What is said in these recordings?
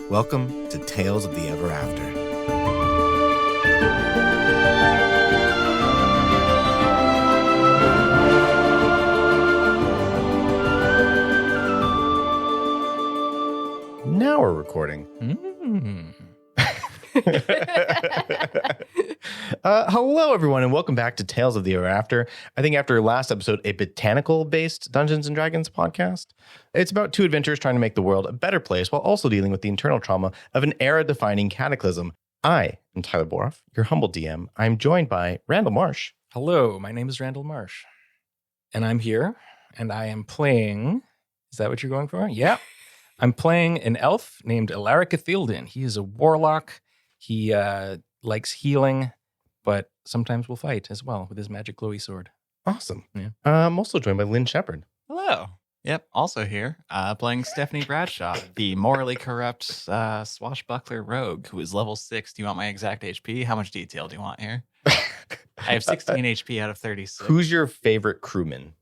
Welcome to Tales of the Ever After. Now we're recording. Hello, everyone, and welcome back to Tales of the Ever After. I think after last episode, a botanical-based Dungeons & Dragons podcast. It's about two adventurers trying to make the world a better place while also dealing with the internal trauma of an era-defining cataclysm. I am Tyler Boroff, your humble DM. I'm joined by Randall Marsh. Hello, my name is Randall Marsh, and I'm here, and I am playing... Is that what you're going for? Yeah. I'm playing an elf named Elaric. He is a warlock. He likes healing, but sometimes will fight as well with his magic glowy sword. Awesome. Yeah. I'm also joined by Lynn Shephard. Hello. Yep, also here, playing Stephanie Bradshaw, the morally corrupt swashbuckler rogue who is level 6. Do you want my exact HP? How much detail do you want here? I have 16 HP out of 36. Who's your favorite crewman?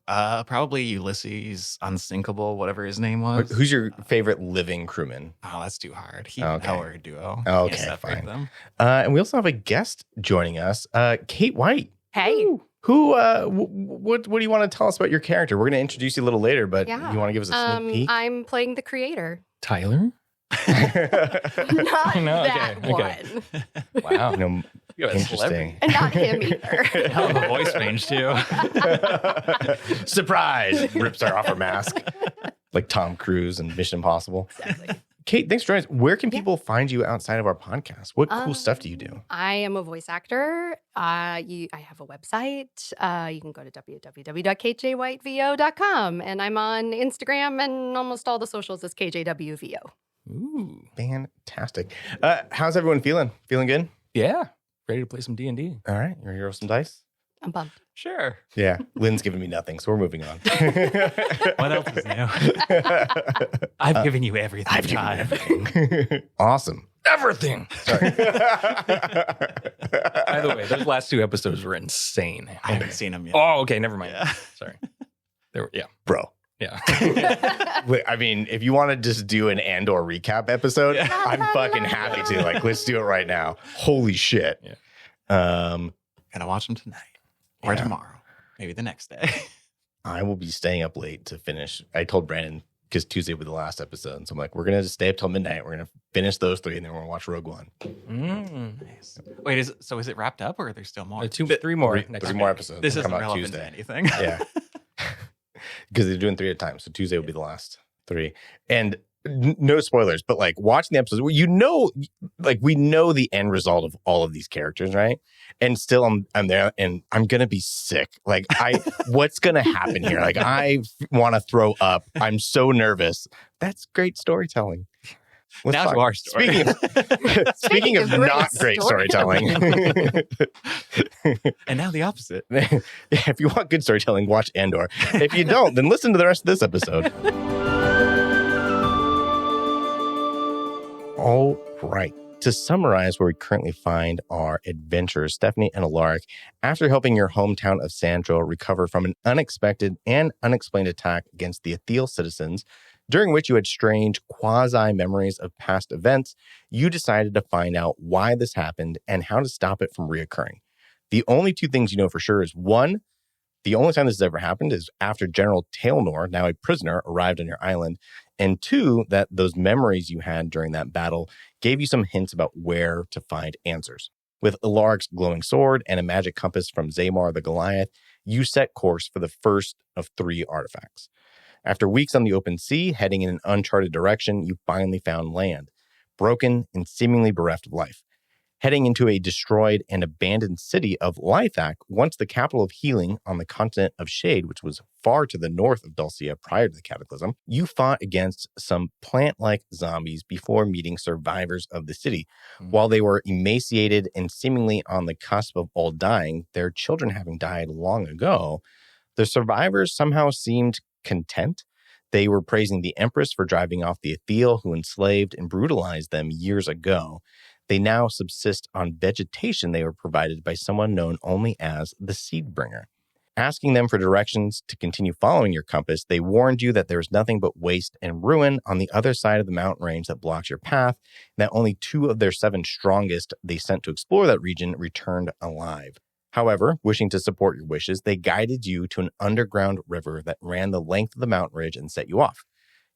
Probably Ulysses Unsinkable, whatever his name was. Who's your favorite living crewman? Oh, that's too hard. He and Hell are a duo. Okay, fine. And we also have a guest joining us, Kate White. Hey. Who, what do you want to tell us about your character? We're going to introduce you a little later, but you want to give us a sneak peek? I'm playing the creator. Tyler? Not No, that okay. one. Wow. Interesting. And not him either. Hell of a voice range, too. Surprise! Rips her off her mask. Like Tom Cruise in Mission Impossible. Exactly. Kate, thanks for joining us. Where can people find you outside of our podcast? What cool stuff do you do? I am a voice actor. I have a website. You can go to www.kjwhitevo.com. And I'm on Instagram and almost all the socials as KJWVO. Ooh. Fantastic. How's everyone feeling? Feeling good? Yeah. Ready to play some D&D. All right. You're here with some dice? I'm pumped. Sure. Yeah. Lynn's giving me nothing, so we're moving on. What else is new? I've given you everything. I've given you everything. Awesome. Everything. Sorry. By the way, those last two episodes were insane. I haven't seen them yet. Oh, okay. Never mind. Yeah. Sorry. They were, yeah. Bro. Yeah. I mean, if you want to just do an Andor recap episode, I'm fucking happy to. Like, let's do it right now. Holy shit. Yeah. Gotta watch them tonight or tomorrow, maybe the next day. I will be staying up late to finish. I told Brandon, because Tuesday will be the last episode. So I'm like, we're going to just stay up till midnight. We're going to finish those 3 and then we're going to watch Rogue One. Nice. Wait, is it wrapped up or are there still more? Three more. Three more episodes. This will isn't come out relevant Tuesday. to anything. Yeah. Because they're doing 3 at a time. So Tuesday will be the last 3. And no spoilers, but like watching the episodes, we know the end result of all of these characters, right? And still I'm there and I'm going to be sick. Like what's going to happen here? Like I want to throw up. I'm so nervous. That's great storytelling. Now to our story. Speaking of not great storytelling. And now the opposite. If you want good storytelling, watch Andor. If you don't, then listen to the rest of this episode. All right. To summarize where we currently find our adventurers, Stephanie and Elaric, after helping your hometown of Sandro recover from an unexpected and unexplained attack against the Athel citizens, during which you had strange quasi-memories of past events, you decided to find out why this happened and how to stop it from reoccurring. The only 2 things you know for sure is 1, the only time this has ever happened is after General Tailnor, now a prisoner, arrived on your island, and 2, that those memories you had during that battle gave you some hints about where to find answers. With Elaric's glowing sword and a magic compass from Zamar the Goliath, you set course for the first of 3 artifacts. After weeks on the open sea, heading in an uncharted direction, you finally found land, broken and seemingly bereft of life. Heading into a destroyed and abandoned city of Lythak, once the capital of healing on the continent of Shade, which was far to the north of Dulcia prior to the cataclysm, you fought against some plant-like zombies before meeting survivors of the city. While they were emaciated and seemingly on the cusp of all dying, their children having died long ago, the survivors somehow seemed content. They were praising the Empress for driving off the Athel who enslaved and brutalized them years ago. They now subsist on vegetation they were provided by someone known only as the Seedbringer. Asking them for directions to continue following your compass, they warned you that there was nothing but waste and ruin on the other side of the mountain range that blocks your path, and that only 2 of their 7 strongest they sent to explore that region returned alive. However, wishing to support your wishes, they guided you to an underground river that ran the length of the mountain ridge and set you off.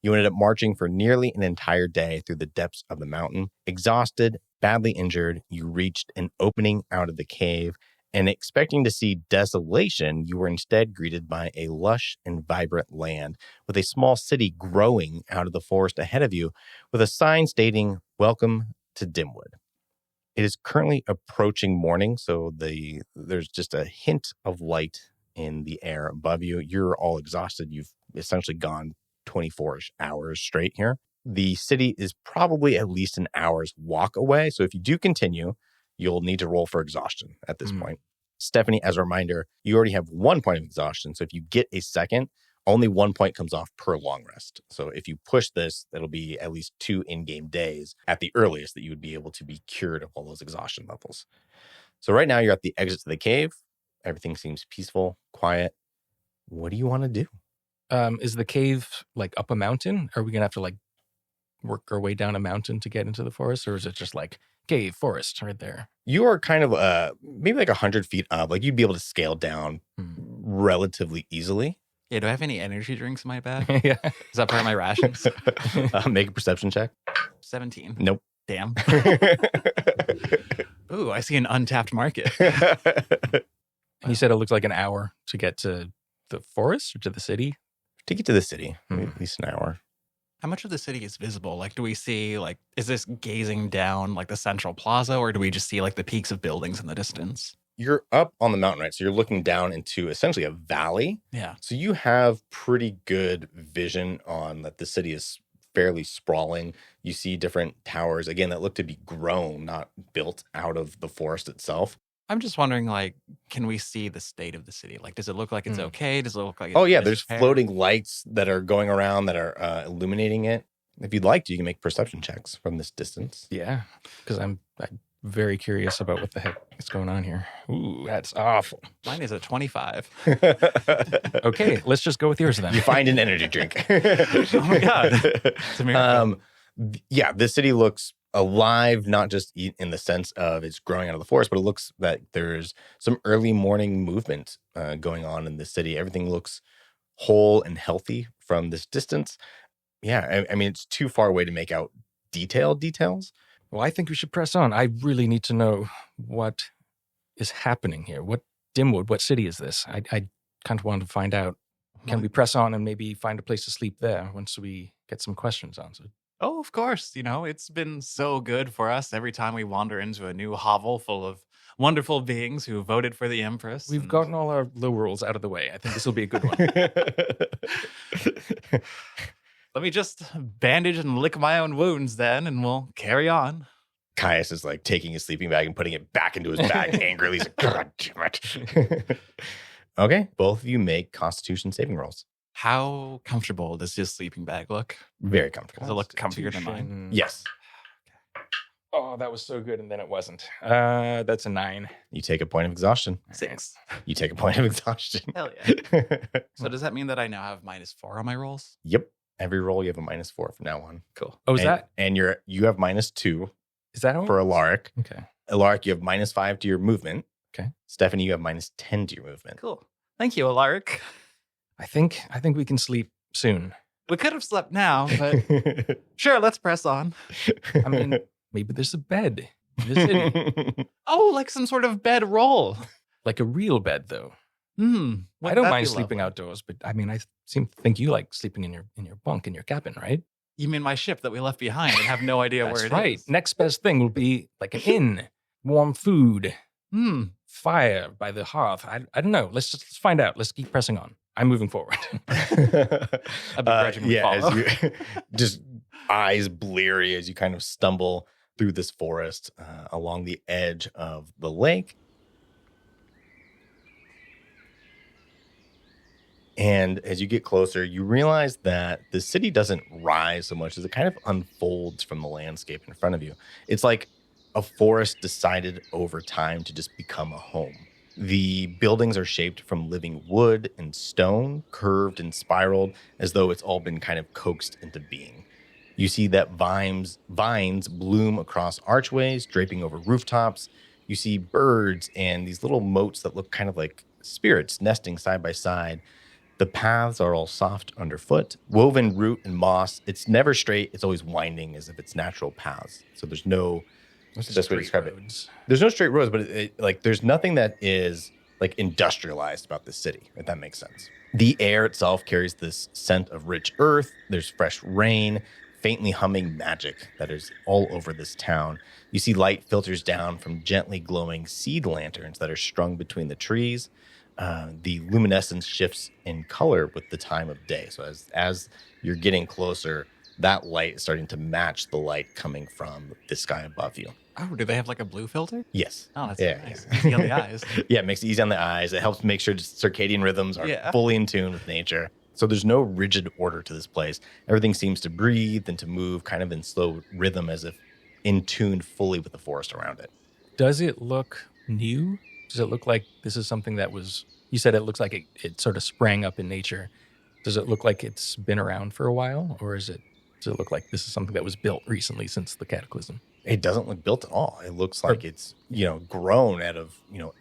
You ended up marching for nearly an entire day through the depths of the mountain. Exhausted, badly injured, you reached an opening out of the cave, and expecting to see desolation, you were instead greeted by a lush and vibrant land with a small city growing out of the forest ahead of you with a sign stating, "Welcome to Dimwood." It is currently approaching morning, so there's just a hint of light in the air above you. You're all exhausted. You've essentially gone 24-ish hours straight here. The city is probably at least an hour's walk away, so if you do continue, you'll need to roll for exhaustion at this point. Stephanie, as a reminder, you already have 1 point of exhaustion. So if you get a second, only 1 point comes off per long rest. So if you push this, that'll be at least 2 in-game days at the earliest that you would be able to be cured of all those exhaustion levels. So right now you're at the exit to the cave. Everything seems peaceful, quiet. What do you want to do? Is the cave like up a mountain? Are we going to have to like work our way down a mountain to get into the forest? Or is it just like cave, forest right there? You are kind of maybe like 100 feet up. Like you'd be able to scale down relatively easily. Yeah, do I have any energy drinks in my bag? Yeah. Is that part of my rations? Make a perception check. 17. Nope. Damn. Ooh, I see an untapped market. You said it looks like an hour to get to the forest or to the city? To get to the city, at least an hour. How much of the city is visible? Like, do we see, like, is this gazing down, like, the central plaza, or do we just see, like, the peaks of buildings in the distance? You're up on the mountain, right? So you're looking down into essentially a valley. Yeah. So you have pretty good vision on that the city is fairly sprawling. You see different towers, again, that look to be grown, not built out of the forest itself. I'm just wondering, like, can we see the state of the city? Like, does it look like it's okay? Does it look like it's Oh, yeah, there's disrepair? floating lights that are going around that are illuminating it. If you'd like to, you can make perception checks from this distance. Yeah, because I'm very curious about what the heck is going on here. Ooh, that's awful. Mine is a 25. Okay, let's just go with yours then. You find an energy drink. Oh my God. It's a miracle. Yeah, the city looks alive, not just in the sense of it's growing out of the forest, but it looks that there's some early morning movement going on in the city. Everything looks whole and healthy from this distance. Yeah, I mean, it's too far away to make out detailed details. Well, I think we should press on. I really need to know what is happening here. What Dimwood, what city is this? I kind of want to find out. Can we press on and maybe find a place to sleep there once we get some questions answered? Oh, of course. You know, it's been so good for us every time we wander into a new hovel full of wonderful beings who voted for the Empress. We've gotten all our low rolls out of the way. I think this will be a good one. Let me just bandage and lick my own wounds then, and we'll carry on. Caius is like taking his sleeping bag and putting it back into his bag angrily. He's like, God damn it. Okay, both of you make Constitution saving rolls. How comfortable does his sleeping bag look? Very Does comfortable. it look comfier than mine? Constitution. Yes. Oh, that was so good, and then it wasn't. That's a 9. You take a point of exhaustion. 6. You take a point of exhaustion. Hell yeah. So does that mean that I now have -4 on my rolls? Yep. Every roll you have a -4 from now on. Cool. Oh, is that? And you have -2 Is that how? for Elaric. Okay. Elaric, you have -5 to your movement. Okay. Stephanie, you have -10 to your movement. Cool. Thank you, Elaric. I think we can sleep soon. We could have slept now, but sure, let's press on. I mean, maybe there's a bed in the city. Oh, like some sort of bedroll. Like a real bed, though. I Wouldn't don't that mind be sleeping lovely? outdoors, but I mean, I seem to think you like sleeping in your bunk, in your cabin, right? You mean my ship that we left behind and have no idea That's where it is? right. Next best thing will be like an inn, warm food, fire by the hearth. I don't know. Let's find out. Let's keep pressing on. I'm moving forward. I begrudgingly follow. as you just eyes bleary as you kind of stumble through this forest along the edge of the lake. And as you get closer, you realize that the city doesn't rise so much as it kind of unfolds from the landscape in front of you. It's like a forest decided over time to just become a home. The buildings are shaped from living wood and stone, curved and spiraled, as though it's all been kind of coaxed into being. You see that vines bloom across archways, draping over rooftops. You see birds and these little moats that look kind of like spirits nesting side by side. The paths are all soft underfoot, woven root and moss. It's never straight. It's always winding as if it's natural paths. So there's no... What's the best way to describe it? There's no straight roads, but there's nothing that is like industrialized about this city, if that makes sense. The air itself carries this scent of rich earth. There's fresh rain, faintly humming magic that is all over this town. You see light filters down from gently glowing seed lanterns that are strung between the trees. The luminescence shifts in color with the time of day. So as you're getting closer, that light is starting to match the light coming from the sky above you. Oh, do they have like a blue filter? Yes. Oh, that's nice. Easy on the eyes. Yeah, it makes it easy on the eyes. It helps make sure circadian rhythms are fully in tune with nature. So there's no rigid order to this place. Everything seems to breathe and to move kind of in slow rhythm as if in tune fully with the forest around it. Does it look new? Does it look like this is something that was, you said it looks like it sort of sprang up in nature. Does it look like it's been around for a while? Or does it look like this is something that was built recently since the cataclysm? It doesn't look built at all. It looks like it's, grown out of,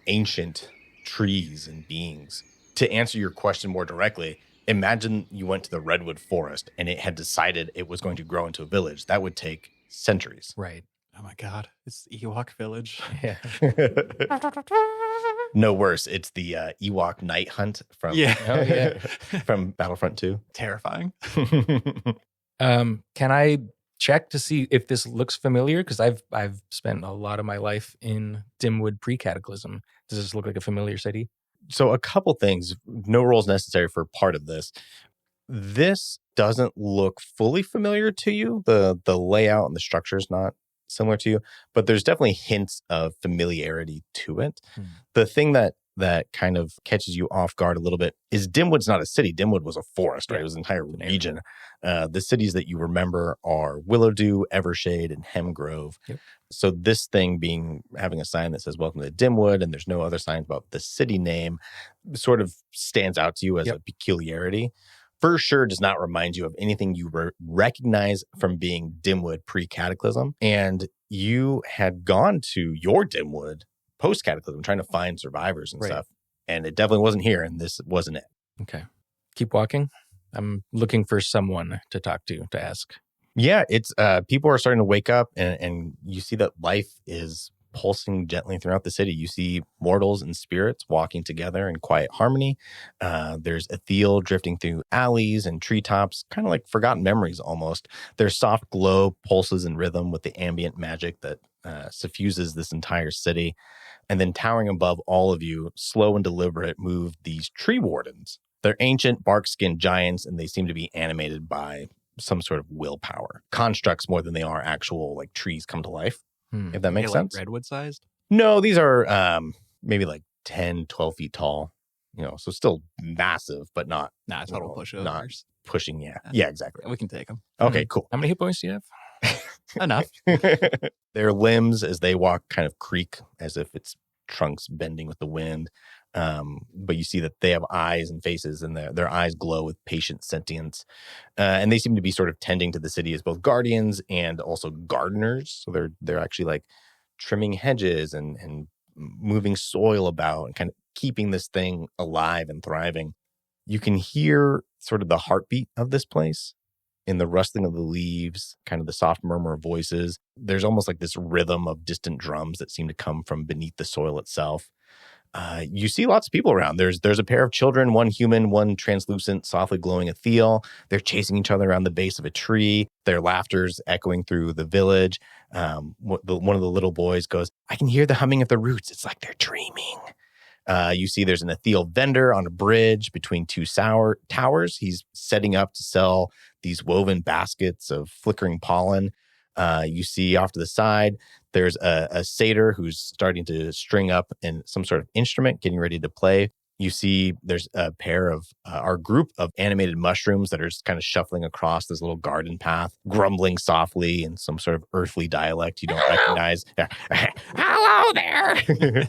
ancient trees and beings. To answer your question more directly, imagine you went to the redwood forest and it had decided it was going to grow into a village. That would take centuries. Right. Oh my God. It's Ewok Village. Yeah. No worse. It's the Ewok Night Hunt from, from Battlefront 2. Terrifying. Can I check to see if this looks familiar? Because I've spent a lot of my life in Dimwood pre-Cataclysm. Does this look like a familiar city? So a couple things. No roles necessary for part of this. This doesn't look fully familiar to you. The layout and the structure is not similar to you, but there's definitely hints of familiarity to it. The thing that kind of catches you off guard a little bit is Dimwood's not a city. Dimwood was a forest, right? It was an entire region. The cities that you remember are Willowdew, Evershade, and Hemgrove. Yep. So this thing having a sign that says "Welcome to Dimwood," and there's no other signs about the city name, sort of stands out to you as a peculiarity. For sure does not remind you of anything you recognize from being Dimwood pre-Cataclysm. And you had gone to your Dimwood post-Cataclysm trying to find survivors and stuff. And it definitely wasn't here, and this wasn't it. Okay. Keep walking. I'm looking for someone to talk to ask. Yeah, it's people are starting to wake up, and you see that life is pulsing gently throughout the city. You see mortals and spirits walking together in quiet harmony. There's Ethiel drifting through alleys and treetops, kind of like forgotten memories almost. Their soft glow pulses in rhythm with the ambient magic that suffuses this entire city. And then towering above all of you, slow and deliberate, move these tree wardens. They're ancient, bark-skinned giants, and they seem to be animated by some sort of willpower. Constructs more than they are actual like trees come to life. If that makes sense. Like redwood sized? No, these are maybe like 10, 12 feet tall. So still massive, but not total pushovers. Not pushing. Yeah, exactly. We can take them. Okay, cool. How many hit points do you have? Enough. Their limbs, as they walk, kind of creak as if it's trunks bending with the wind. But you see that they have eyes and faces, and their eyes glow with patient sentience. And they seem to be sort of tending to the city as both guardians and also gardeners. So they're actually like trimming hedges and moving soil about and kind of keeping this thing alive and thriving. You can hear sort of the heartbeat of this place in the rustling of the leaves, kind of the soft murmur of voices. There's almost like this rhythm of distant drums that seem to come from beneath the soil itself. You see lots of people around. There's a pair of children, one human, one translucent, softly glowing Ethiel. They're chasing each other around the base of a tree. Their laughter's echoing through the village. One of the little boys goes, "I can hear the humming of the roots. It's like they're dreaming." You see there's an Ethiel vendor on a bridge between two towers. He's setting up to sell these woven baskets of flickering pollen. You see off to the side, there's a satyr who's starting to string up in some sort of instrument, getting ready to play. You see there's a pair of, our group of animated mushrooms that are just kind of shuffling across this little garden path, grumbling softly in some sort of earthly dialect you don't recognize. Hello there!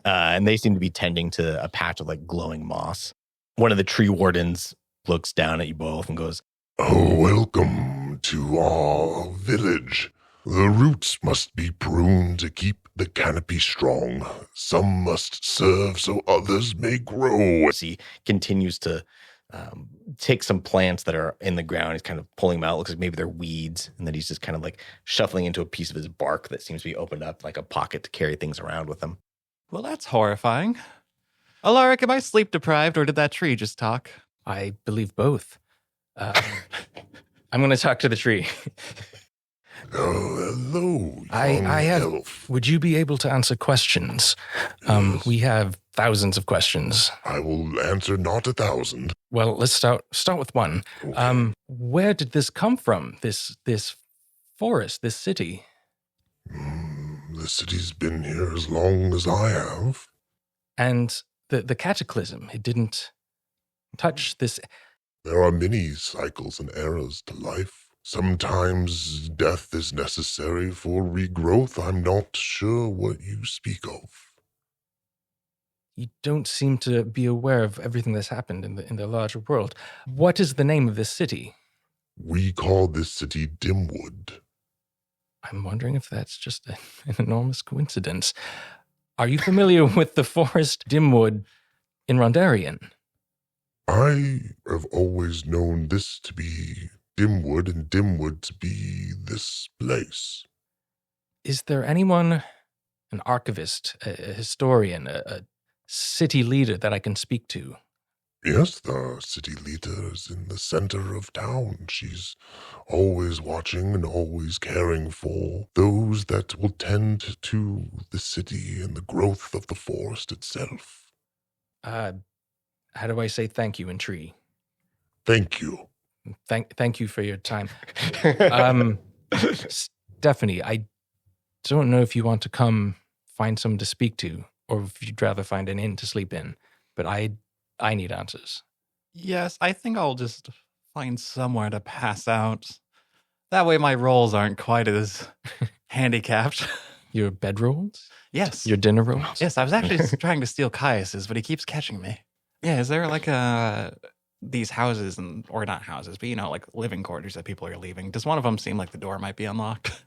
And they seem to be tending to a patch of like glowing moss. One of the tree wardens looks down at you both and goes, "Oh, welcome to our village. The roots must be pruned to keep the canopy strong. Some must serve so others may grow." As he continues to take some plants that are in the ground, he's kind of pulling them out. Looks like maybe they're weeds. And then he's just kind of like shuffling into a piece of his bark that seems to be opened up like a pocket to carry things around with him. Well, that's horrifying. Elaric, am I sleep deprived or did that tree just talk? I believe both. I'm going to talk to the tree. Oh, hello, I have. elf. Would you be able to answer questions? Yes. We have thousands of questions. I will answer not 1,000. Well, let's start with one. Okay. Where did this come from? This forest, this city? The city's been here as long as I have. And the cataclysm, it didn't touch this. There are many cycles and eras to life. Sometimes death is necessary for regrowth. I'm not sure what you speak of. You don't seem to be aware of everything that's happened in the larger world. What is the name of this city? We call this city Dimwood. I'm wondering if that's just an enormous coincidence. Are you familiar with the forest Dimwood in Rondarian? I have always known this to be Dimwood and Dimwood to be this place. Is there anyone, an archivist, a historian, a city leader that I can speak to? Yes, the city leader is in the center of town. She's always watching and always caring for those that will tend to the city and the growth of the forest itself. How do I say thank you in tree? Thank you. Thank you for your time. Stephanie, I don't know if you want to come find someone to speak to, or if you'd rather find an inn to sleep in, but I need answers. Yes, I think I'll just find somewhere to pass out. That way my rolls aren't quite as handicapped. Your bedrolls? Yes. Your dinner rolls? Yes, I was actually just trying to steal Caius's, but he keeps catching me. Yeah, is there like these houses, or not houses, but like living quarters that people are leaving? Does one of them seem like the door might be unlocked?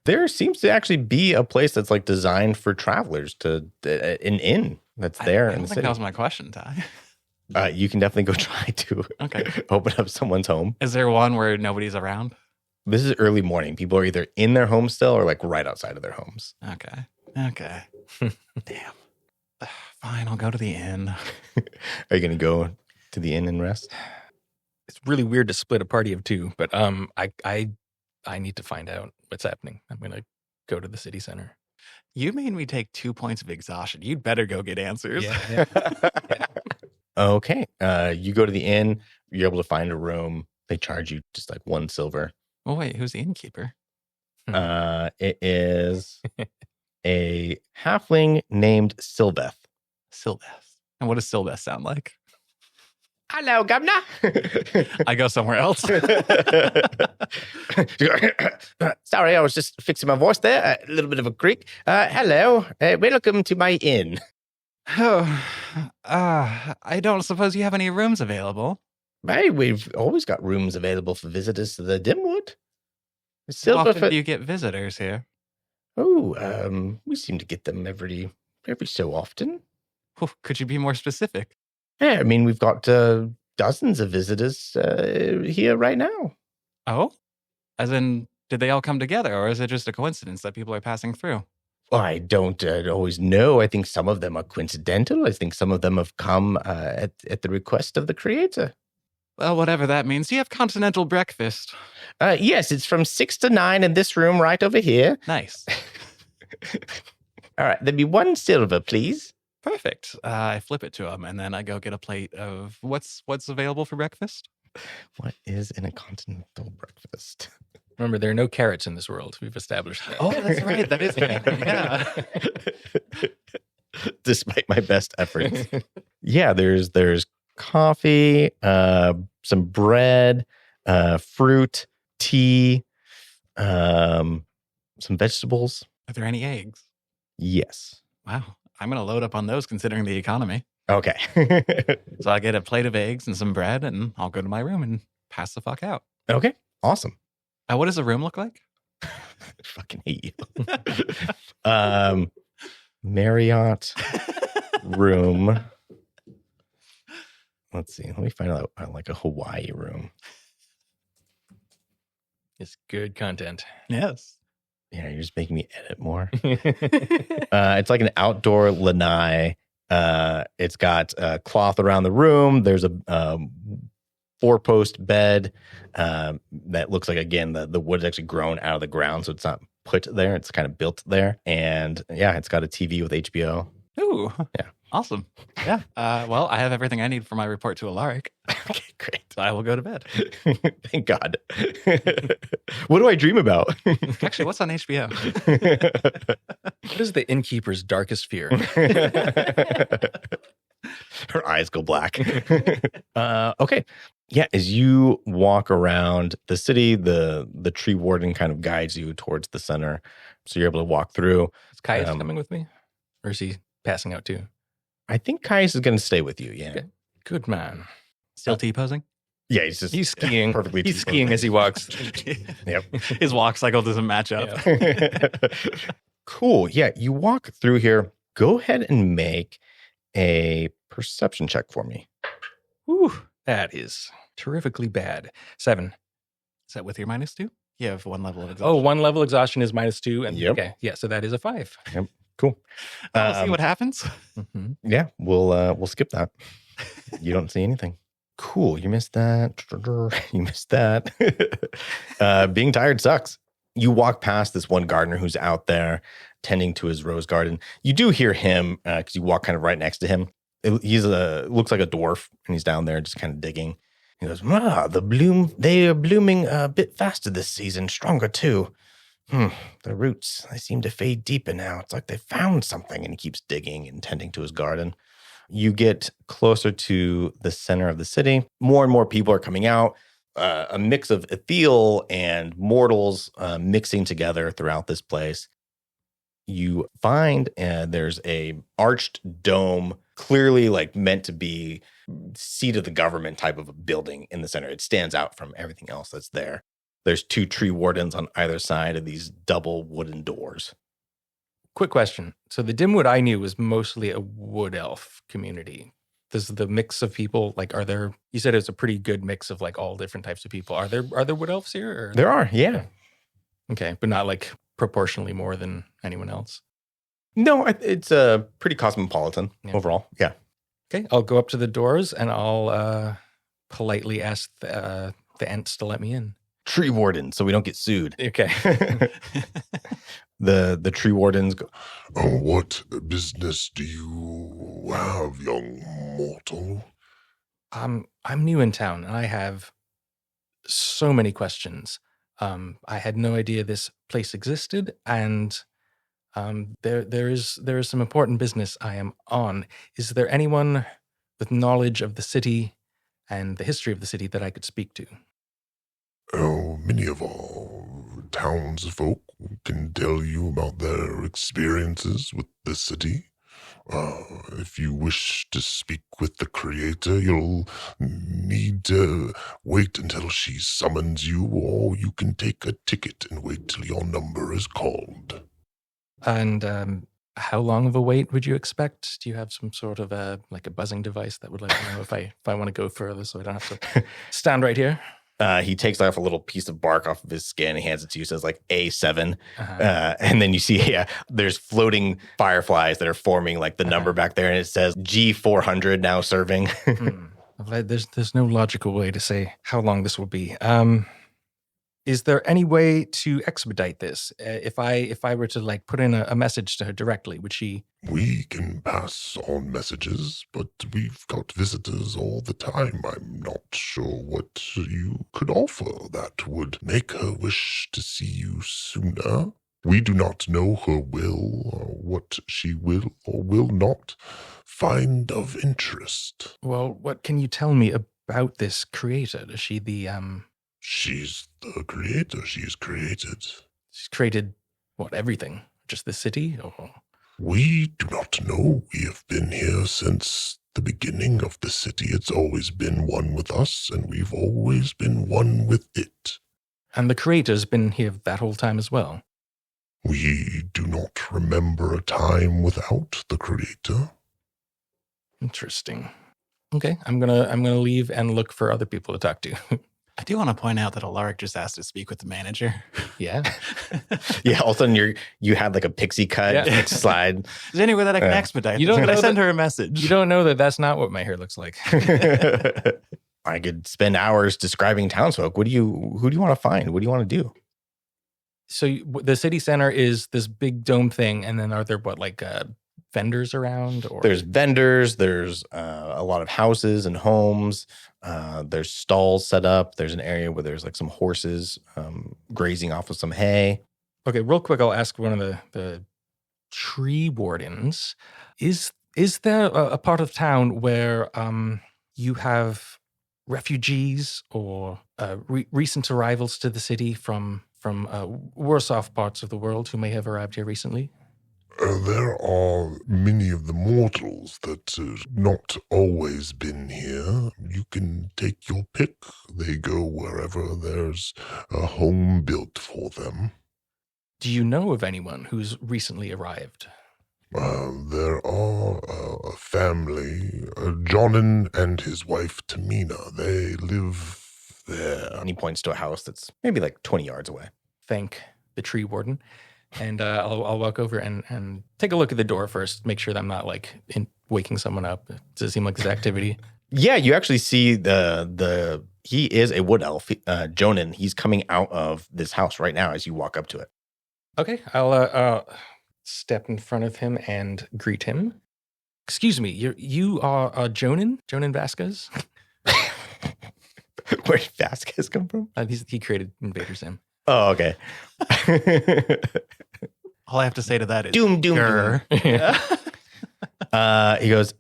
There seems to actually be a place that's like designed for travelers, an inn that's there I in don't the think city. that was my question, Ty. You can definitely go try to open up someone's home. Is there one where nobody's around? This is early morning. People are either in their home still or like right outside of their homes. Okay. Damn. Fine, I'll go to the inn. Are you going to go to the inn and rest? It's really weird to split a party of two, but I need to find out what's happening. I'm going to go to the city center. You made me take 2 points of exhaustion. You'd better go get answers. Yeah. Okay. You go to the inn. You're able to find a room. They charge you just like 1 silver. Well, wait, who's the innkeeper? It is a halfling named Sylveth. Sylveth. And what does Sylveth sound like? Hello, governor. I go somewhere else. Sorry, I was just fixing my voice there. A little bit of a creak. Hello. Welcome to my inn. I don't suppose you have any rooms available. Hey, we've always got rooms available for visitors to the Dimwood. How often do you get visitors here? We seem to get them every so often. Could you be more specific? Yeah, I mean, we've got dozens of visitors here right now. Oh? As in, did they all come together, or is it just a coincidence that people are passing through? Well, I don't always know. I think some of them are coincidental. I think some of them have come at the request of the creator. Well, whatever that means. Do you have continental breakfast? Yes, it's from 6 to 9 in this room right over here. Nice. All right, there'd be 1 silver, please. Perfect. I flip it to him, and then I go get a plate of what's available for breakfast. What is in a continental breakfast? Remember, there are no carrots in this world. We've established that. Oh, that's right. That is yeah. Despite my best efforts. Yeah, there's coffee, some bread, fruit, tea, some vegetables. Are there any eggs? Yes. Wow. I'm going to load up on those considering the economy. Okay. So I get a plate of eggs and some bread, and I'll go to my room and pass the fuck out. Okay. Awesome. What does the room look like? I fucking hate you. Marriott room. Let's see. Let me find out like a Hawaii room. It's good content. Yes. Yeah, you're just making me edit more. It's like an outdoor lanai. It's got cloth around the room. There's a 4-post bed that looks like, again, the wood is actually grown out of the ground, so it's not put there. It's kind of built there. And yeah, it's got a TV with HBO. Ooh. Yeah. Awesome. Yeah. Well, I have everything I need for my report to Elaric. Okay, great. So I will go to bed. Thank God. What do I dream about? Actually, what's on HBO? What is the innkeeper's darkest fear? Her eyes go black. Okay. Yeah, as you walk around the city, the tree warden kind of guides you towards the center. So you're able to walk through. Is Caius coming with me? Or is he passing out too? I think Caius is going to stay with you. Yeah. Okay. Good man. Still T-posing? Yeah, He's skiing. perfectly. He's skiing as he walks. Yep. His walk cycle doesn't match up. Cool. Yeah, you walk through here. Go ahead and make a perception check for me. Whew, that is terrifically bad. 7. Is that with your -2? You have 1 level of Oh, exhaustion. 1 level exhaustion is -2. And Yep. okay. Yeah, so that is a 5. Cool. We'll see what happens. Mm-hmm. Yeah, we'll skip that. You don't see anything. Cool. You missed that. You missed that. Being tired sucks. You walk past this one gardener who's out there tending to his rose garden. You do hear him because you walk kind of right next to him. He's looks like a dwarf, and he's down there just kind of digging. He goes, they are blooming a bit faster this season, stronger too. The roots, they seem to fade deeper now. It's like they found something, and he keeps digging and tending to his garden. You get closer to the center of the city. More and more people are coming out. A mix of ethereal and mortals mixing together throughout this place. You find there's a arched dome, clearly like meant to be seat of the government type of a building in the center. It stands out from everything else that's there. There's 2 tree wardens on either side of these double wooden doors. Quick question. So the Dimwood I knew was mostly a wood elf community. Does the mix of people, like, are there, you said it's a pretty good mix of like all different types of people. Are there wood elves here? Or? There are, yeah. Okay, but not like proportionally more than anyone else. No, it's pretty cosmopolitan overall. Yeah. Okay, I'll go up to the doors and I'll politely ask the Ents to let me in. Tree warden, so we don't get sued. Okay. The tree wardens go, What business do you have, young mortal? I'm new in town and I have so many questions. I had no idea this place existed, and there is some important business I am on. Is there anyone with knowledge of the city and the history of the city that I could speak to? Oh, many of our townsfolk can tell you about their experiences with the city. If you wish to speak with the creator, you'll need to wait until she summons you, or you can take a ticket and wait till your number is called. And how long of a wait would you expect? Do you have some sort of a buzzing device that would let me know if I want to go further, so I don't have to stand right here? He takes off a little piece of bark off of his skin. He hands it to you. Says like A7, and then you see there's floating fireflies that are forming like the number back there, and it says G400 now serving. There's no logical way to say how long this will be. Is there any way to expedite this? If I were to like put in a message to her directly, would she? We can pass on messages, but we've got visitors all the time. I'm not sure what you could offer that would make her wish to see you sooner. We do not know her will, or what she will or will not find of interest. Well, what can you tell me about this creator? Is she the, She's the creator. She is created. she's created, what, everything? Just the city? Or... We do not know. We have been here since the beginning of the city. It's always been one with us, and we've always been one with it. And the creator's been here that whole time as well? We do not remember a time without the creator. Interesting. Okay, I'm gonna leave and look for other people to talk to. I do want to point out that Elaric just asked to speak with the manager. Yeah. Yeah, all of a sudden you had like a pixie cut Yeah. slide. Is there any way that I can Yeah. expedite You this? don't Can I know send that- her a message? You don't know that that's not what my hair looks like. I could spend hours describing townsfolk. Who do you want to find? What do you want to do? So the city center is this big dome thing, and then are there vendors around? Or There's vendors. There's a lot of houses and homes. There's stalls set up. There's an area where there's like some horses grazing off of some hay. Okay, real quick, I'll ask one of the tree wardens. Is there a part of town where you have refugees or recent arrivals to the city from worse off parts of the world who may have arrived here recently? There are many of the mortals that have not always been here. You can take your pick. They go wherever there's a home built for them. Do you know of anyone who's recently arrived? There are a family, Jonin and his wife Tamina. They live there. And he points to a house that's maybe like 20 yards away. Thank the tree warden. And I'll walk over and take a look at the door first, make sure that I'm not waking someone up. Does it seem like this activity? Yeah, you actually see he is a wood elf, Jonin. He's coming out of this house right now as you walk up to it. Okay, I'll step in front of him and greet him. Excuse me, you are Jonin Vasquez? Where did Vasquez come from? He created Invader Sim. Oh, okay. All I have to say to that is Doom. grr. He goes,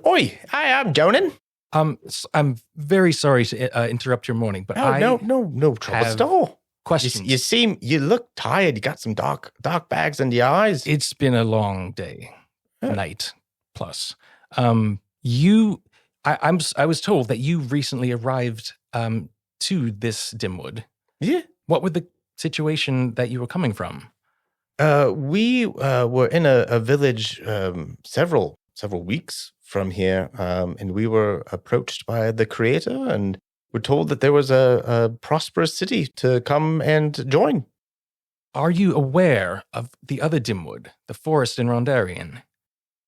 "Oi, hi, I'm Jonin." I'm very sorry to interrupt your morning, but I No trouble have at all. questions. You look tired. You got some dark bags under your eyes. It's been a long day, Yeah. night plus. I was told that you recently arrived to this Dimwood. Yeah. What was the situation that you were coming from? We were in a village several weeks from here, and we were approached by the creator, and were told that there was a prosperous city to come and join. Are you aware of the other Dimwood, the forest in Rondarian?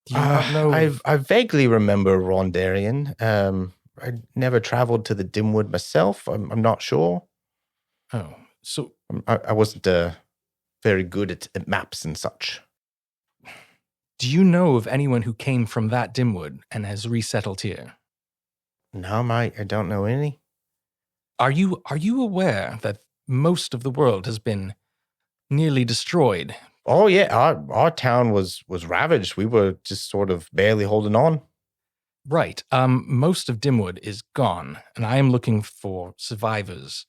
Do you not know? I vaguely remember Rondarian. I never traveled to the Dimwood myself. I'm not sure. Oh, so I wasn't very good at maps and such. do you know of anyone who came from that Dimwood and has resettled here? No, I don't know any. Are you aware that most of the world has been nearly destroyed? Oh yeah, our town was ravaged. We were just sort of barely holding on. Right. Most of Dimwood is gone, and I am looking for survivors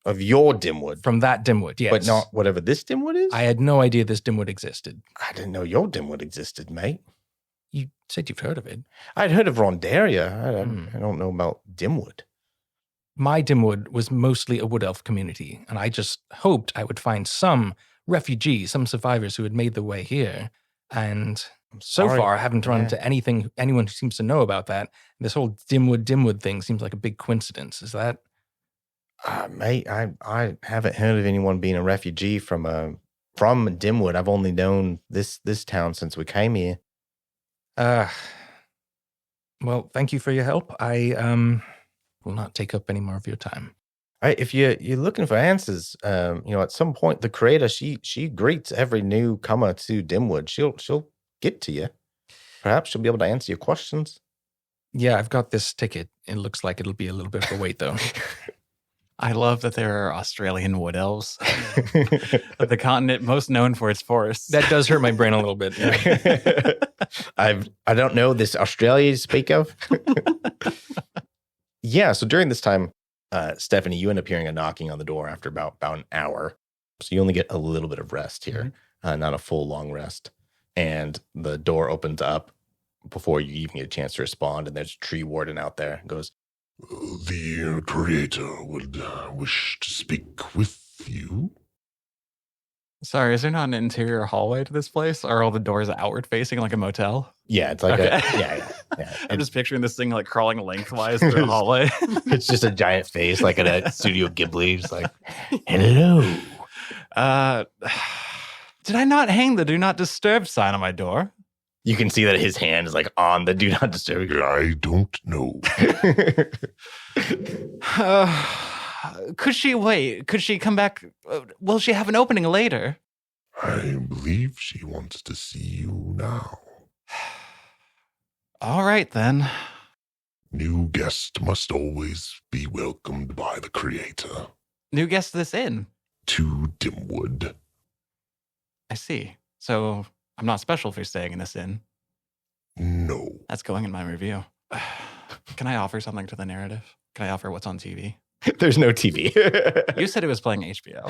Of your Dimwood, from that Dimwood. Yes, but not whatever this Dimwood is. I had no idea this Dimwood existed. I didn't know your Dimwood existed, mate. You said you've heard of it. I'd heard of Rondaria. Hmm. I don't know about Dimwood. My Dimwood was mostly a wood elf community, and I just hoped I would find some refugees, some survivors who had made their way here. And I'm so sorry. far, I haven't run Yeah. into anyone who seems to know about that. This whole Dimwood thing seems like a big coincidence. Is that? Mate, I haven't heard of anyone being a refugee from Dimwood. I've only known this town since we came here. Well, thank you for your help. I will not take up any more of your time. If you're looking for answers, at some point the creator she greets every newcomer to Dimwood. She'll get to you. Perhaps she'll be able to answer your questions. Yeah, I've got this ticket. It looks like it'll be a little bit of a wait, though. I love that there are Australian wood elves. The continent most known for its forests. That does hurt my brain a little bit. I don't know this Australia you speak of. Yeah, so during this time, Stephanie, you end up hearing a knocking on the door after about an hour. So you only get a little bit of rest here, not a full long rest. And the door opens up before you even get a chance to respond. And there's a tree warden out there and goes, The creator would wish to speak with you. Sorry, is there not an interior hallway to this place? Are all the doors outward facing like a motel? yeah, it's like Okay. yeah. I'm just picturing this thing like crawling lengthwise through the hallway. It's just a giant face like in a Studio Ghibli. It's like, hello. Did I not hang the do not disturb sign on my door? You can see that his hand is like on the do not disturb. I don't know. Could she come back? Will she have an opening later? I believe she wants to see you now. All right, then. New guest must always be welcomed by the creator. New guest to this inn. To Dimwood. I see. So I'm not special for staying in this inn. No. That's going in my review. Can I offer something to the narrative? Can I offer what's on TV? There's no TV. You said it was playing HBO.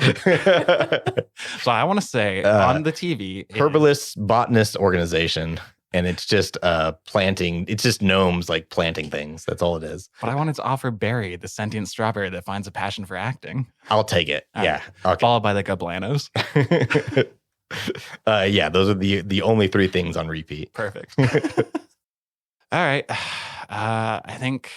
So I want to say on the TV. Herbalist botanist organization. And it's just planting. It's just gnomes like planting things. That's all it is. But I wanted to offer Barry, the sentient strawberry that finds a passion for acting. I'll take it. All Yeah. right. Okay. Followed by the Gablanos. Yeah, those are the only three things on repeat. Perfect. All right. I think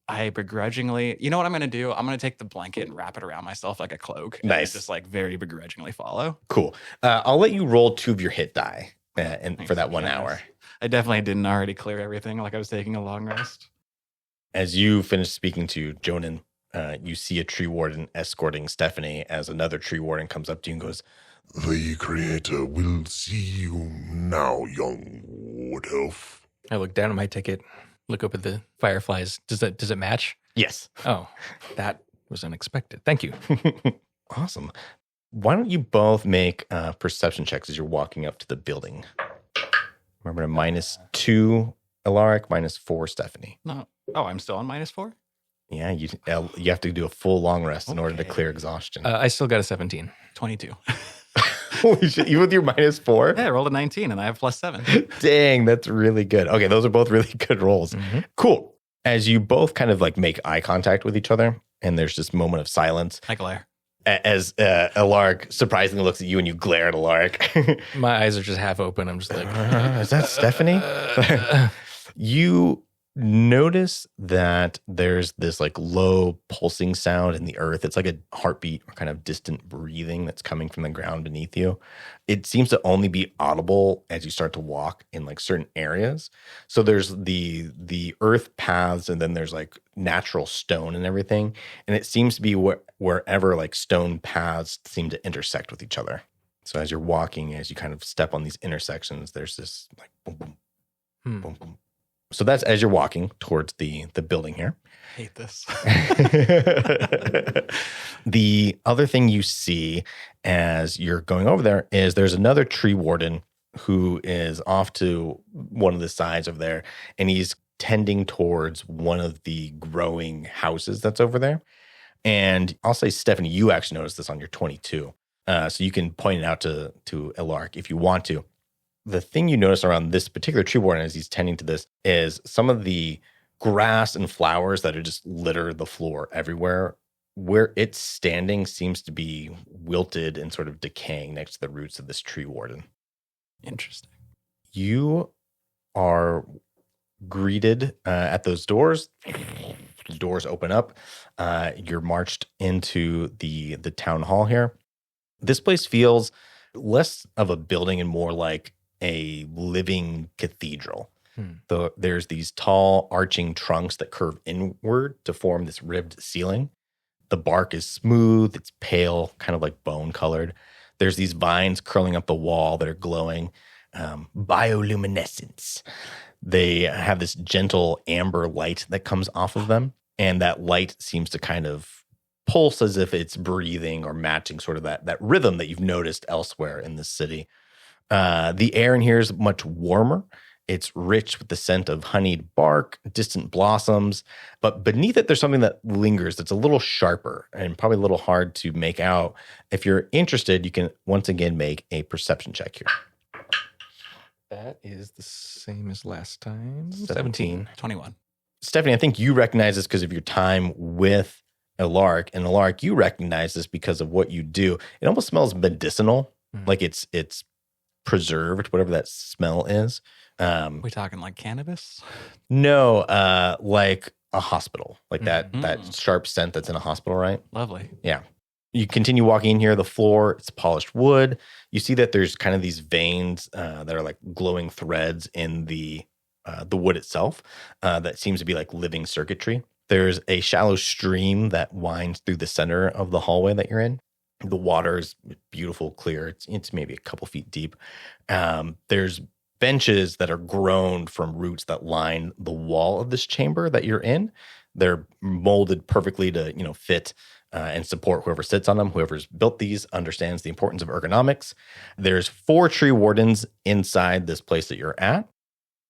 I begrudgingly, you know what I'm going to do? I'm going to take the blanket and wrap it around myself like a cloak. And Nice. just like very begrudgingly follow. Cool. I'll let you roll 2 of your hit die Thanks for that for 1 sharing. hour. I definitely didn't already clear everything like I was taking a long rest. As you finish speaking to Jonan, you see a tree warden escorting Stephanie as another tree warden comes up to you and goes, The creator will see you now, young wood elf. I look down at my ticket, look up at the fireflies. Does it match? yes. Oh, that was unexpected. Thank you. Awesome. Why don't you both make perception checks as you're walking up to the building? Remember, a -2 Elaric, -4 Stephanie. No. Oh, I'm still on -4? Yeah, you have to do a full long rest in order to Okay. clear exhaustion. I still got a 17. 22. Holy shit, even with your -4? Yeah, I rolled a 19 and I have +7. Dang, that's really good. Okay, those are both really good rolls. Mhm. Cool. As you both kind of like make eye contact with each other, and there's this moment of silence, I glare. as Elaric surprisingly looks at you and you glare at Elaric. My eyes are just half open. I'm just like, Is that Stephanie? You notice that there's this like low pulsing sound in the earth. It's like a heartbeat or kind of distant breathing that's coming from the ground beneath you. It seems to only be audible as you start to walk in like certain areas. So there's the earth paths, and then there's like natural stone and everything. And it seems to be wherever like stone paths seem to intersect with each other. So as you're walking, as you kind of step on these intersections, there's this like boom, boom, Hmm. boom, boom. So that's as you're walking towards the building here. Hate this. The other thing you see as you're going over there is there's another tree warden who is off to one of the sides over there, and he's tending towards one of the growing houses that's over there. And I'll say, Stephanie, you actually noticed this on your 22. So you can point it out to Elaric if you want to. The thing you notice around this particular tree warden as he's tending to this is some of the grass and flowers that are just litter the floor everywhere. Where it's standing seems to be wilted and sort of decaying next to the roots of this tree warden. Interesting. You are greeted at those doors. The doors open up. You're marched into the town hall here. This place feels less of a building and more like a living cathedral. There's these tall arching trunks that curve inward to form this ribbed ceiling. The bark is smooth, it's pale, kind of like bone colored. There's these vines curling up the wall that are glowing, bioluminescence. They have this gentle amber light that comes off of them, and that light seems to kind of pulse as if it's breathing or matching sort of that rhythm that you've noticed elsewhere in the city. The air in here is much warmer. It's rich with the scent of honeyed bark, distant blossoms, but beneath it, there's something that lingers that's a little sharper and probably a little hard to make out. If you're interested, you can once again make a perception check here. That is the same as last time. 17. 21. Stephanie, I think you recognize this because of your time with Elaric. And Elaric, you recognize this because of what you do. It almost smells medicinal, like it's preserved, whatever that smell is. We talking like cannabis? No, like a hospital, like that sharp scent that's in a hospital, right? Lovely. Yeah. You continue walking in here. The floor, it's polished wood. You see that there's kind of these veins that are like glowing threads in the wood itself that seems to be like living circuitry. There's a shallow stream that winds through the center of the hallway that you're in. The water is beautiful, clear. It's maybe a couple feet deep. There's benches that are grown from roots that line the wall of this chamber that you're in. They're molded perfectly to, fit and support whoever sits on them. Whoever's built these understands the importance of ergonomics. There's 4 tree wardens inside this place that you're at.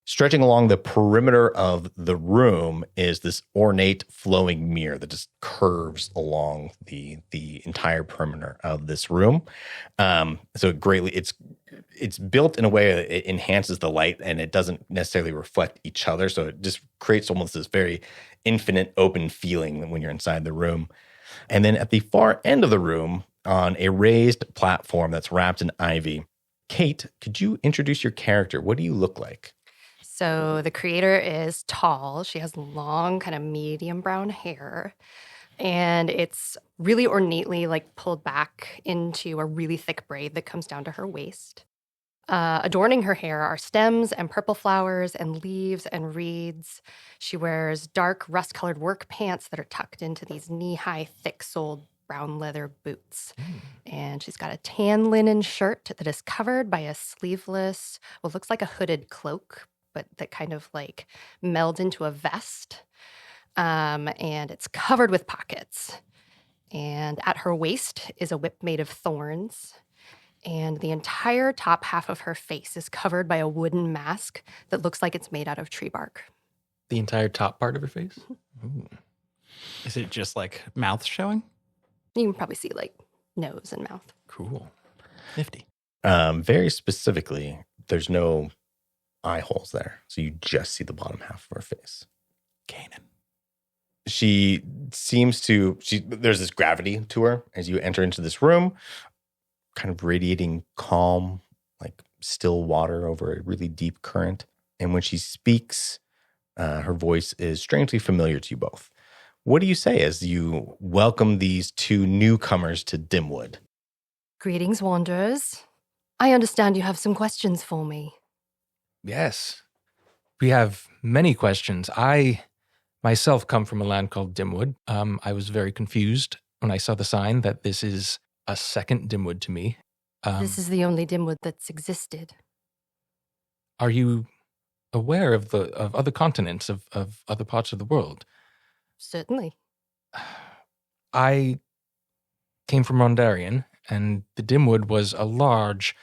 Stretching along the perimeter of the room is this ornate flowing mirror that just curves along the entire perimeter of this room. So it's built in a way that it enhances the light and it doesn't necessarily reflect each other. So it just creates almost this very infinite open feeling when you're inside the room. And then at the far end of the room, on a raised platform that's wrapped in ivy, Kate, could you introduce your character? What do you look like? So the creator is tall. She has long, kind of medium brown hair. And it's really ornately like pulled back into a really thick braid that comes down to her waist. Adorning her hair are stems and purple flowers and leaves and reeds. She wears dark rust-colored work pants that are tucked into these knee-high, thick-soled brown leather boots. And she's got a tan linen shirt that is covered by a sleeveless, what looks like a hooded cloak, but that kind of like melds into a vest. And it's covered with pockets. And at her waist is a whip made of thorns. And the entire top half of her face is covered by a wooden mask that looks like it's made out of tree bark. The entire top part of her face? Ooh. Is it just like mouth showing? You can probably see like nose and mouth. Cool. Nifty. Very specifically, there's no eye holes there. So you just see the bottom half of her face. Kanan. She seems to, there's this gravity to her as you enter into this room, kind of radiating calm, like still water over a really deep current. And when she speaks, her voice is strangely familiar to you both. What do you say as you welcome these 2 newcomers to Dimwood? Greetings, wanderers. I understand you have some questions for me. Yes. We have many questions. I myself come from a land called Dimwood. I was very confused when I saw the sign that this is a second Dimwood to me. This is the only Dimwood that's existed. Are you aware of other continents, of other parts of the world? Certainly. I came from Rondarian, and the Dimwood was a large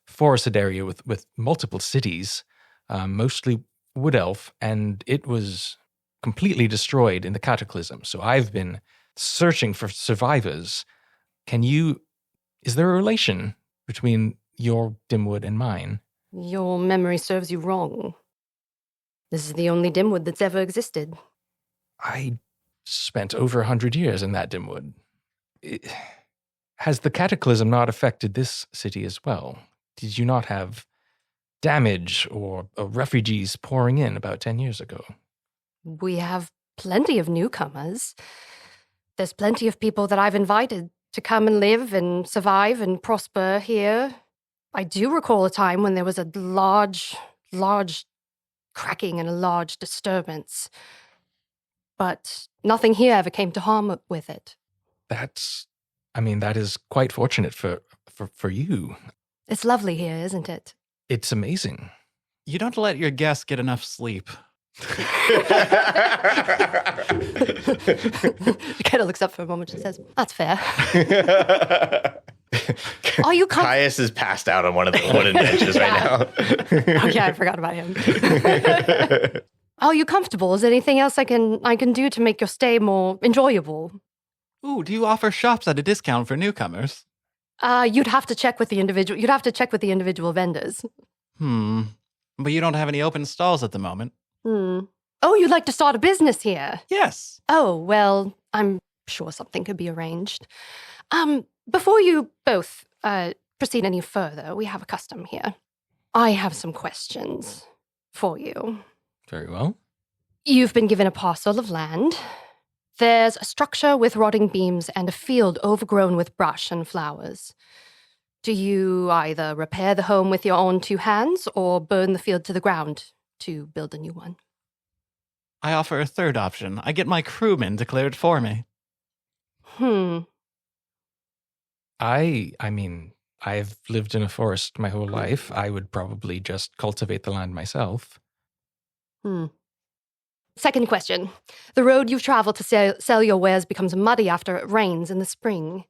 forested area with multiple cities, mostly wood elf, and it was completely destroyed in the cataclysm. So I've been searching for survivors. Is there a relation between your Dimwood and mine? Your memory serves you wrong. This is the only Dimwood that's ever existed. I spent over 100 years in that Dimwood. Has the cataclysm not affected this city as well? Did you not have damage or refugees pouring in about 10 years ago? We have plenty of newcomers. There's plenty of people that I've invited to come and live and survive and prosper here. I do recall a time when there was a large cracking and a large disturbance. But nothing here ever came to harm with it. That is quite fortunate for you. It's lovely here, isn't it? It's amazing. You don't let your guests get enough sleep. She kind of looks up for a moment and says, "That's fair." Are you Caius is passed out on one of the wooden benches right now. Oh yeah, I forgot about him. Are you comfortable? Is there anything else I can do to make your stay more enjoyable? Ooh, do you offer shops at a discount for newcomers? You'd have to check with the individual. You'd have to check with the individual vendors. But you don't have any open stalls at the moment. Oh, you'd like to start a business here? Yes. Oh, well, I'm sure something could be arranged. Before you both proceed any further, we have a custom here. I have some questions for you. Very well. You've been given a parcel of land. There's a structure with rotting beams and a field overgrown with brush and flowers. Do you either repair the home with your own two hands or burn the field to the ground to build a new one? I offer a third option. I get my crewmen to clear it for me. I mean, I've lived in a forest my whole life. I would probably just cultivate the land myself. Second question. The road you've traveled to sell your wares becomes muddy after it rains in the spring.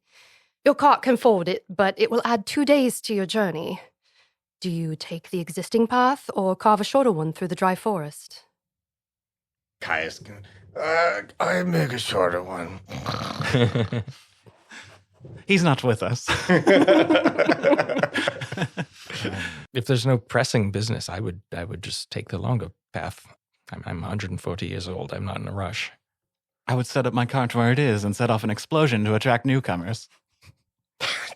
Your cart can forward it, but it will add 2 days to your journey. Do you take the existing path or carve a shorter one through the dry forest? Caius, I make a shorter one. He's not with us. If there's no pressing business, I would just take the longer path. I'm 140 years old. I'm not in a rush. I would set up my cart where it is and set off an explosion to attract newcomers.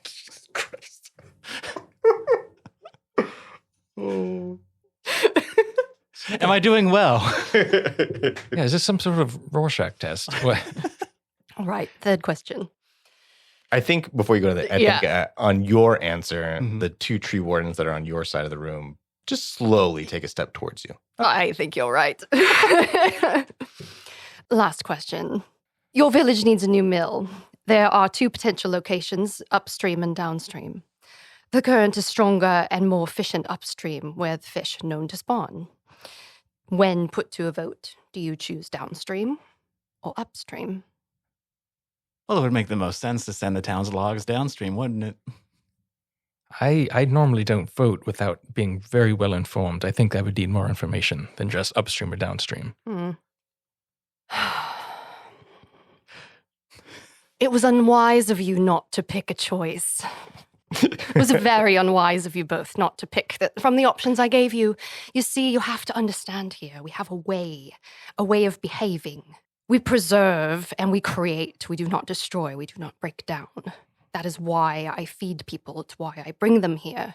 Jesus Christ. Am I doing well? Yeah, is this some sort of Rorschach test? What? All right, third question. I think before you go to the, I think on your answer, the 2 tree wardens that are on your side of the room just slowly take a step towards you. I think you're right. Last question. Your village needs a new mill. There are 2 potential locations, upstream and downstream. The current is stronger and more efficient upstream, where the fish are known to spawn. When put to a vote, do you choose downstream or upstream? Well, it would make the most sense to send the town's logs downstream, wouldn't it? I normally don't vote without being very well informed. I think I would need more information than just upstream or downstream. It was unwise of you not to pick a choice. It was very unwise of you both not to pick from the options I gave you. You see, you have to understand here, we have a way of behaving. We preserve and we create. We do not destroy. We do not break down. That is why I feed people. It's why I bring them here.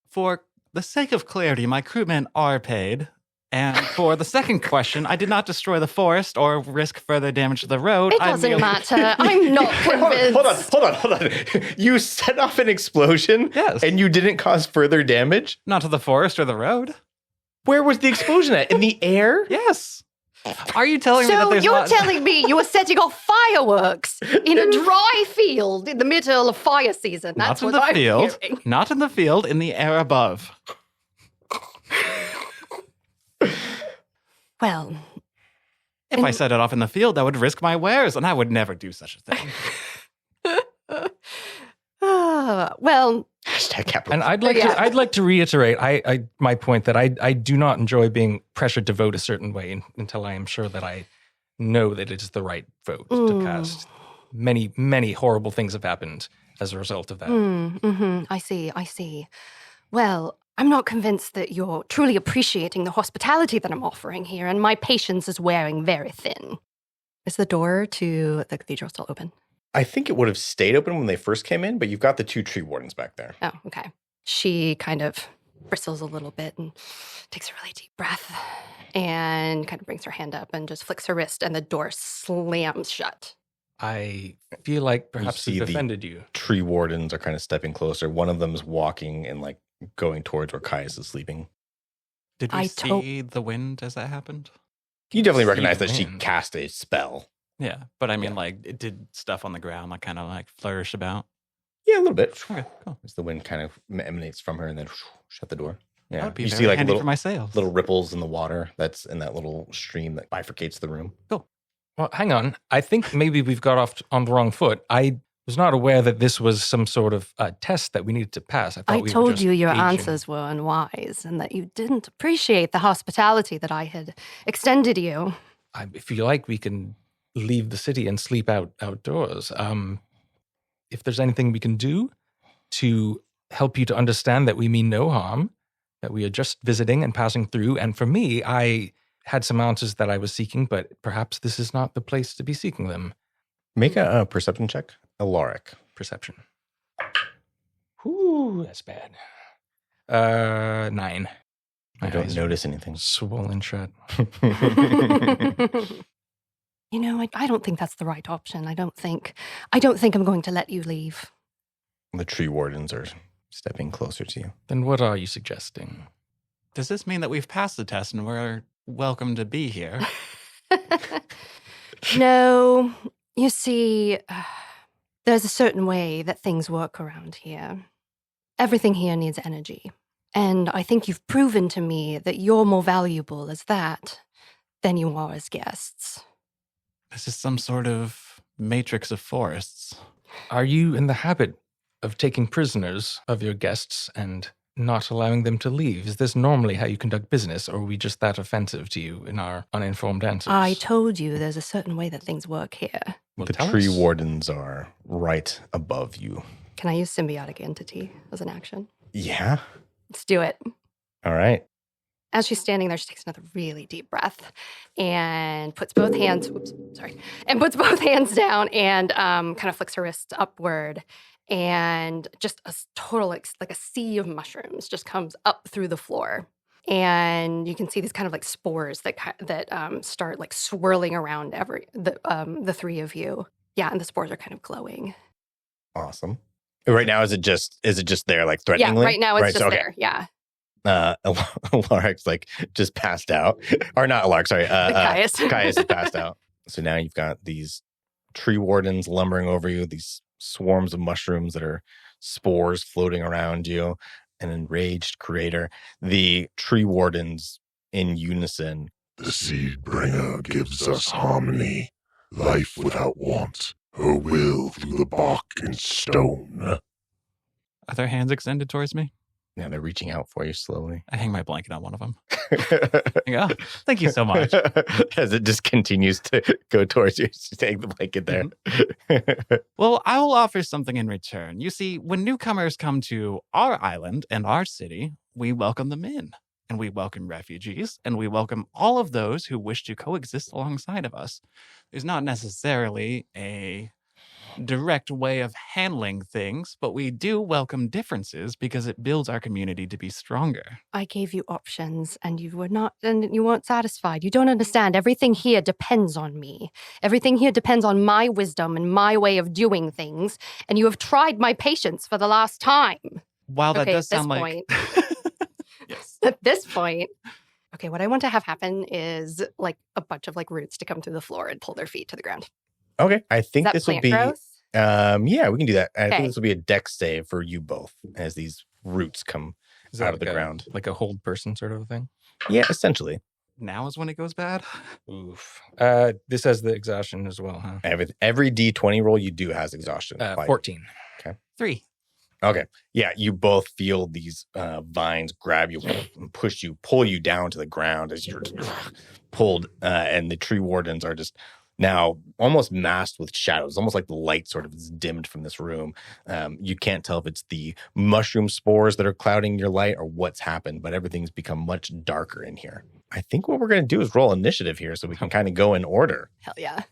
For the sake of clarity, my crewmen are paid. And for the second question, I did not destroy the forest or risk further damage to the road. It doesn't matter. I'm not convinced. Hold on. You set off an explosion? Yes. And you didn't cause further damage? Not to the forest or the road. Where was the explosion at? In the air? Yes. Are you telling me that there's you're telling me you were setting off fireworks in a dry field in the middle of fire season? That's not in what the I'm field. hearing. Not in the field, in the air above. Well, if I set it off in the field, I would risk my wares, and I would never do such a thing. well, and I'd like to reiterate my point that I do not enjoy being pressured to vote a certain way until I am sure that I know that it is the right vote to cast. Many horrible things have happened as a result of that. I see. Well, I'm not convinced that you're truly appreciating the hospitality that I'm offering here, and my patience is wearing very thin. Is the door to the cathedral still open? I think it would have stayed open when they first came in, but you've got the 2 tree wardens back there. Oh, okay. She kind of bristles a little bit and takes a really deep breath and kind of brings her hand up and just flicks her wrist, and the door slams shut. I feel like perhaps see they've offended you. Tree wardens are kind of stepping closer. One of them is walking and like going towards where Caius is sleeping. Did we see the wind as that happened? You definitely recognize that she cast a spell. Yeah, but I mean, like, it did stuff on the ground, like, kind of like flourish about. Yeah, a little bit. Okay, cool. As the wind kind of emanates from her and then shut the door. That Yeah, would be you very see like handy for my sails. little ripples in the water that's in that little stream that bifurcates the room. Well, hang on. I think maybe we've got off on the wrong foot. I was not aware that this was some sort of test that we needed to pass. I we were told just you your gauging. answers were unwise and that you didn't appreciate the hospitality that I had extended you. If you like, we can leave the city and sleep outdoors. If there's anything we can do to help you to understand that we mean no harm, that we are just visiting and passing through. And for me, I had some answers that I was seeking, but perhaps this is not the place to be seeking them. Make a perception check. Elaric. Perception. Ooh, that's bad. 9. I don't notice anything. Swollen shut. You know, I don't think that's the right option. I don't think I'm going to let you leave. The tree wardens are stepping closer to you. Then what are you suggesting? Does this mean that we've passed the test and we're welcome to be here? No, you see, there's a certain way that things work around here. Everything here needs energy. And I think you've proven to me that you're more valuable as that than you are as guests. This is some sort of matrix of forests. Are you in the habit of taking prisoners of your guests and not allowing them to leave? Is this normally how you conduct business, or are we just that offensive to you in our uninformed answers? I told you there's a certain way that things work here. Well, The tell tree us. wardens are right above you. Can I use symbiotic entity as an action? Yeah. Let's do it. All right. As she's standing there, she takes another really deep breath and puts both hands, puts both hands down and kind of flicks her wrists upward. And just a total, like a sea of mushrooms just comes up through the floor. And you can see these kind of like spores that start like swirling around the three of you. Yeah, and the spores are kind of glowing. Awesome. Right now, is it just there like threateningly? Yeah, right now it's just okay. there. Yeah. Alaric's like just passed out. Or not Alaric, sorry. Caius. Caius is passed out. So now you've got these tree wardens lumbering over you, these swarms of mushrooms that are spores floating around you, an enraged creator. The tree wardens in unison. The seed bringer gives us harmony, life without want, her will through the bark and stone. Are their hands extended towards me? Now they're reaching out for you slowly. I hang my blanket on one of them. I go, oh, thank you so much. As it just continues to go towards you, you take the blanket there. Well, I will offer something in return. You see, when newcomers come to our island and our city, we welcome them in. And we welcome refugees, and we welcome all of those who wish to coexist alongside of us. There's not necessarily a direct way of handling things, but we do welcome differences because it builds our community to be stronger. I gave you options and you weren't satisfied. You don't understand. Everything here depends on me. Everything here depends on my wisdom and my way of doing things. And you have tried my patience for the last time. While that does sound like... Point, Yes. at this point, okay, what I want to have happen is like a bunch of like roots to come through the floor and pull their feet to the ground. Okay, I think Is that this will plant be. growth? Yeah, we can do that. I Okay. think this will be a dex save for you both as these roots come Is out that of the like ground. like a hold person sort of a thing? Yeah, essentially. Now is when it goes bad. Oof. This has the exhaustion as well, huh? Every D20 roll you do has exhaustion. 14. 3. Okay. Yeah, you both feel these vines grab you and push you, pull you down to the ground as you're pulled. And the tree wardens are just now almost masked with shadows, almost like the light sort of is dimmed from this room. You can't tell if it's the mushroom spores that are clouding your light or what's happened, but everything's become much darker in here. I think what we're going to do is roll initiative here so we can kind of go in order. Hell yeah.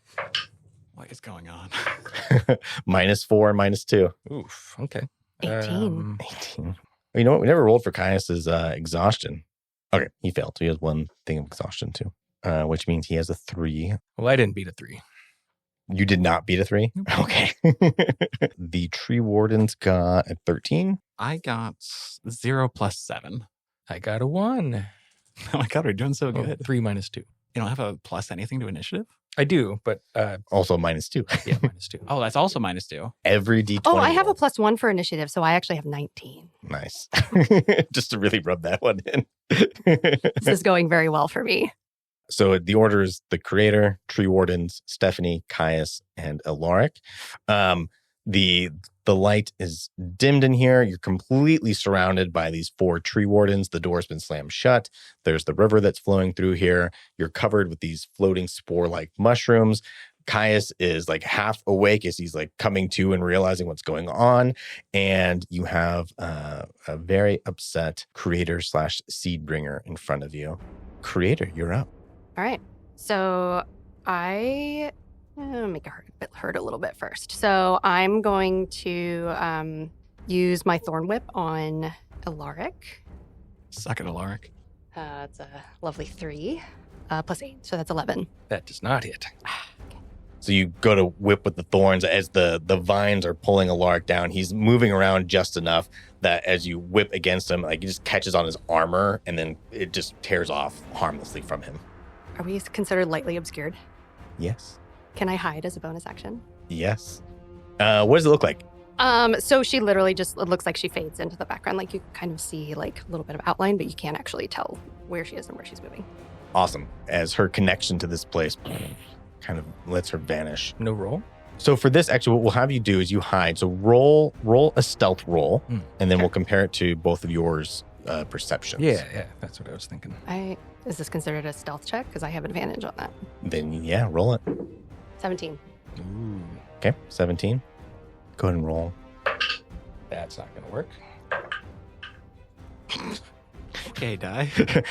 What is going on? -4 and -2. Oof. Okay. 18. 18. Well, you know what? We never rolled for Caius's exhaustion. Okay, he failed. So he has one thing of exhaustion too, which means he has a 3. Well, I didn't beat a 3. You did not beat a 3? Okay. The tree wardens got a 13. I got 0 plus 7. I got a 1. Oh my God, we're doing so good. 3 minus 2. You don't have a plus anything to initiative? I do, but Also -2. yeah, -2. Oh, that's also -2. Every D20. Oh, I have a roll. +1 for initiative, so I actually have 19. Nice. Just to really rub that one in. This is going very well for me. So the order is the creator, tree wardens, Stephanie, Caius, and Elaric. The light is dimmed in here. You're completely surrounded by these 4 tree wardens. The door's been slammed shut. There's the river that's flowing through here. You're covered with these floating spore-like mushrooms. Caius is like half awake as he's like coming to and realizing what's going on. And you have a very upset creator / seedbringer in front of you. Creator, you're up. All right. So I make it hurt a little bit first. So I'm going to use my Thorn Whip on Elaric. Suck it, Elaric. It's a lovely 3 +8, so that's 11. That does not hit. So you go to whip with the thorns as the vines are pulling Elaric down. He's moving around just enough that as you whip against him, like he just catches on his armor and then it just tears off harmlessly from him. Are we considered lightly obscured? Yes. Can I hide as a bonus action? Yes. What does it look like? So she literally just, it looks like she fades into the background. Like you kind of see like a little bit of outline, but you can't actually tell where she is and where she's moving. Awesome. As her connection to this place kind of lets her vanish. No roll? So for this, actually, what we'll have you do is you hide. So roll a stealth roll, and then we'll compare it to both of yours perceptions. Yeah, that's what I was thinking. Is this considered a stealth check? Because I have advantage on that. Then, yeah, roll it. 17. Ooh, Okay, 17. Go ahead and roll. that's not going to work. Okay, die.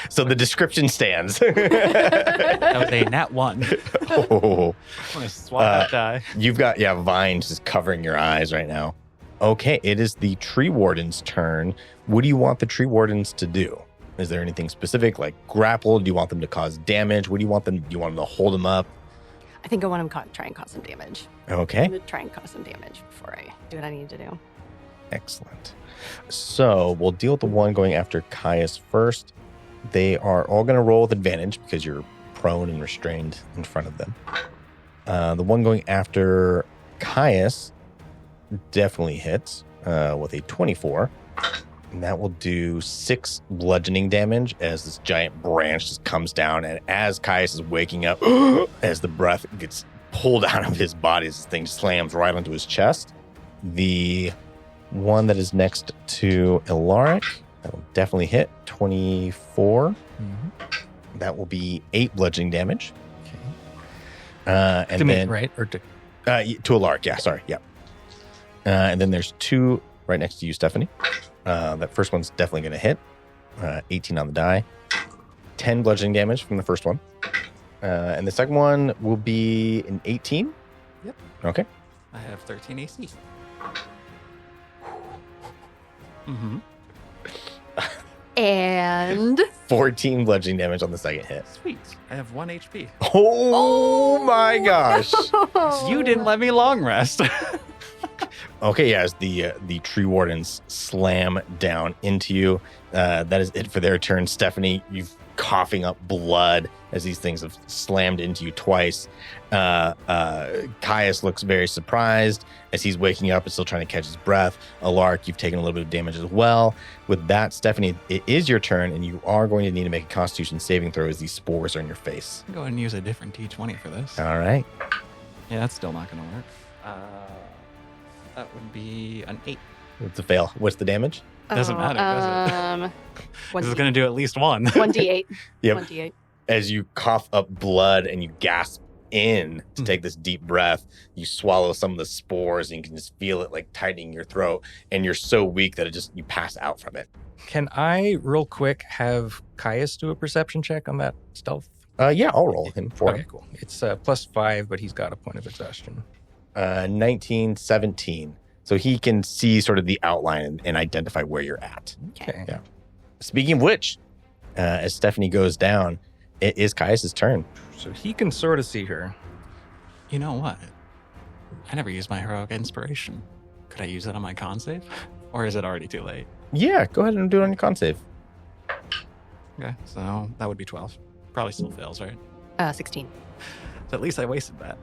So the description stands. That was a nat 1. Oh, I'm going to swap that die. you've got, vines just covering your eyes right now. Okay, it is the tree warden's turn. What do you want the tree wardens to do? Is there anything specific, like grapple? Do you want them to cause damage? What do you want them? Do you want them to hold them up? I think I want to try and cause some damage. Okay. I'm going to try and cause some damage before I do what I need to do. Excellent. So we'll deal with the one going after Caius first. They are all going to roll with advantage because you're prone and restrained in front of them. The one going after Caius definitely hits with a 24. And that will do 6 bludgeoning damage as this giant branch just comes down. And as Caius is waking up, as the breath gets pulled out of his body, this thing slams right onto his chest. The one that is next to Elaric, that will definitely hit 24. Mm-hmm. That will be 8 bludgeoning damage. Okay. And To me, then right? Or to... to Elaric, yeah, sorry, yeah. And then there's 2 right next to you, Stephanie. That first one's definitely going to hit. 18 on the die. 10 bludgeoning damage from the first one. And the second one will be an 18. Yep. Okay. I have 13 AC. Mm-hmm. And 14 bludgeoning damage on the second hit. Sweet. I have 1 HP. Oh my gosh. You didn't let me long rest. Okay, yeah, as the tree wardens slam down into you, that is it for their turn. Stephanie, you're coughing up blood as these things have slammed into you twice. Caius looks very surprised as he's waking up and still trying to catch his breath. Elaric, you've taken a little bit of damage as well. With that, Stephanie, it is your turn, and you are going to need to make a Constitution saving throw as these spores are in your face. Go ahead and use a different D20 for this. All right. Yeah, that's still not going to work. That would be an 8. It's a fail. What's the damage? Doesn't matter, does it? This is going to do at least 1. 1d8. Yep. 1d8. As you cough up blood and you gasp in to take this deep breath, you swallow some of the spores and you can just feel it like tightening your throat, and you're so weak that you pass out from it. Can I, real quick, have Caius do a perception check on that stealth? Yeah, I'll roll him for Okay, cool. It's +5, but he's got a point of exhaustion. 19, 17. So he can see sort of the outline and identify where you're at. Okay. Yeah. Speaking of which, as Stephanie goes down, it is Caius' turn. So he can sort of see her. You know what? I never used my heroic inspiration. Could I use it on my con save? Or is it already too late? Yeah, go ahead and do it on your con save. Okay, so that would be 12. Probably still fails, right? 16. At least I wasted that.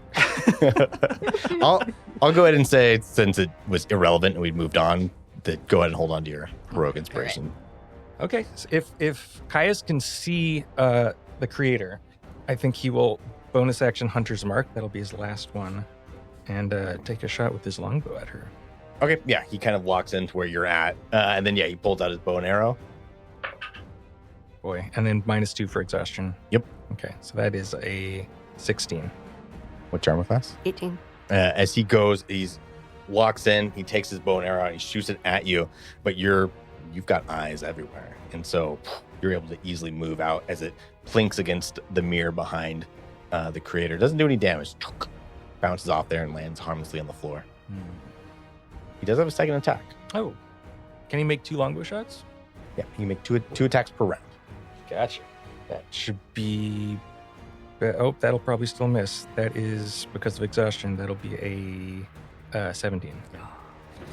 I'll go ahead and say, since it was irrelevant and we'd moved on, that go ahead and hold on to your rogue inspiration. Okay, so if Caius can see the creator, I think he will bonus action Hunter's Mark. That'll be his last one. And take a shot with his longbow at her. Okay, yeah, he kind of walks into where you're at. And then, he pulls out his bow and arrow. Boy, and then -2 for exhaustion. Yep. Okay, so that is a 16. What's your armor class? 18. As he goes, walks in, he takes his bow and arrow, and he shoots it at you, but you've got eyes everywhere. And so you're able to easily move out as it plinks against the mirror behind the creator. Doesn't do any damage. Bounces off there and lands harmlessly on the floor. He does have a second attack. Oh, can he make 2 longbow shots? Yeah, he can make two attacks per round. Gotcha. That should be... Oh, that'll probably still miss. That is, because of exhaustion, that'll be a 17.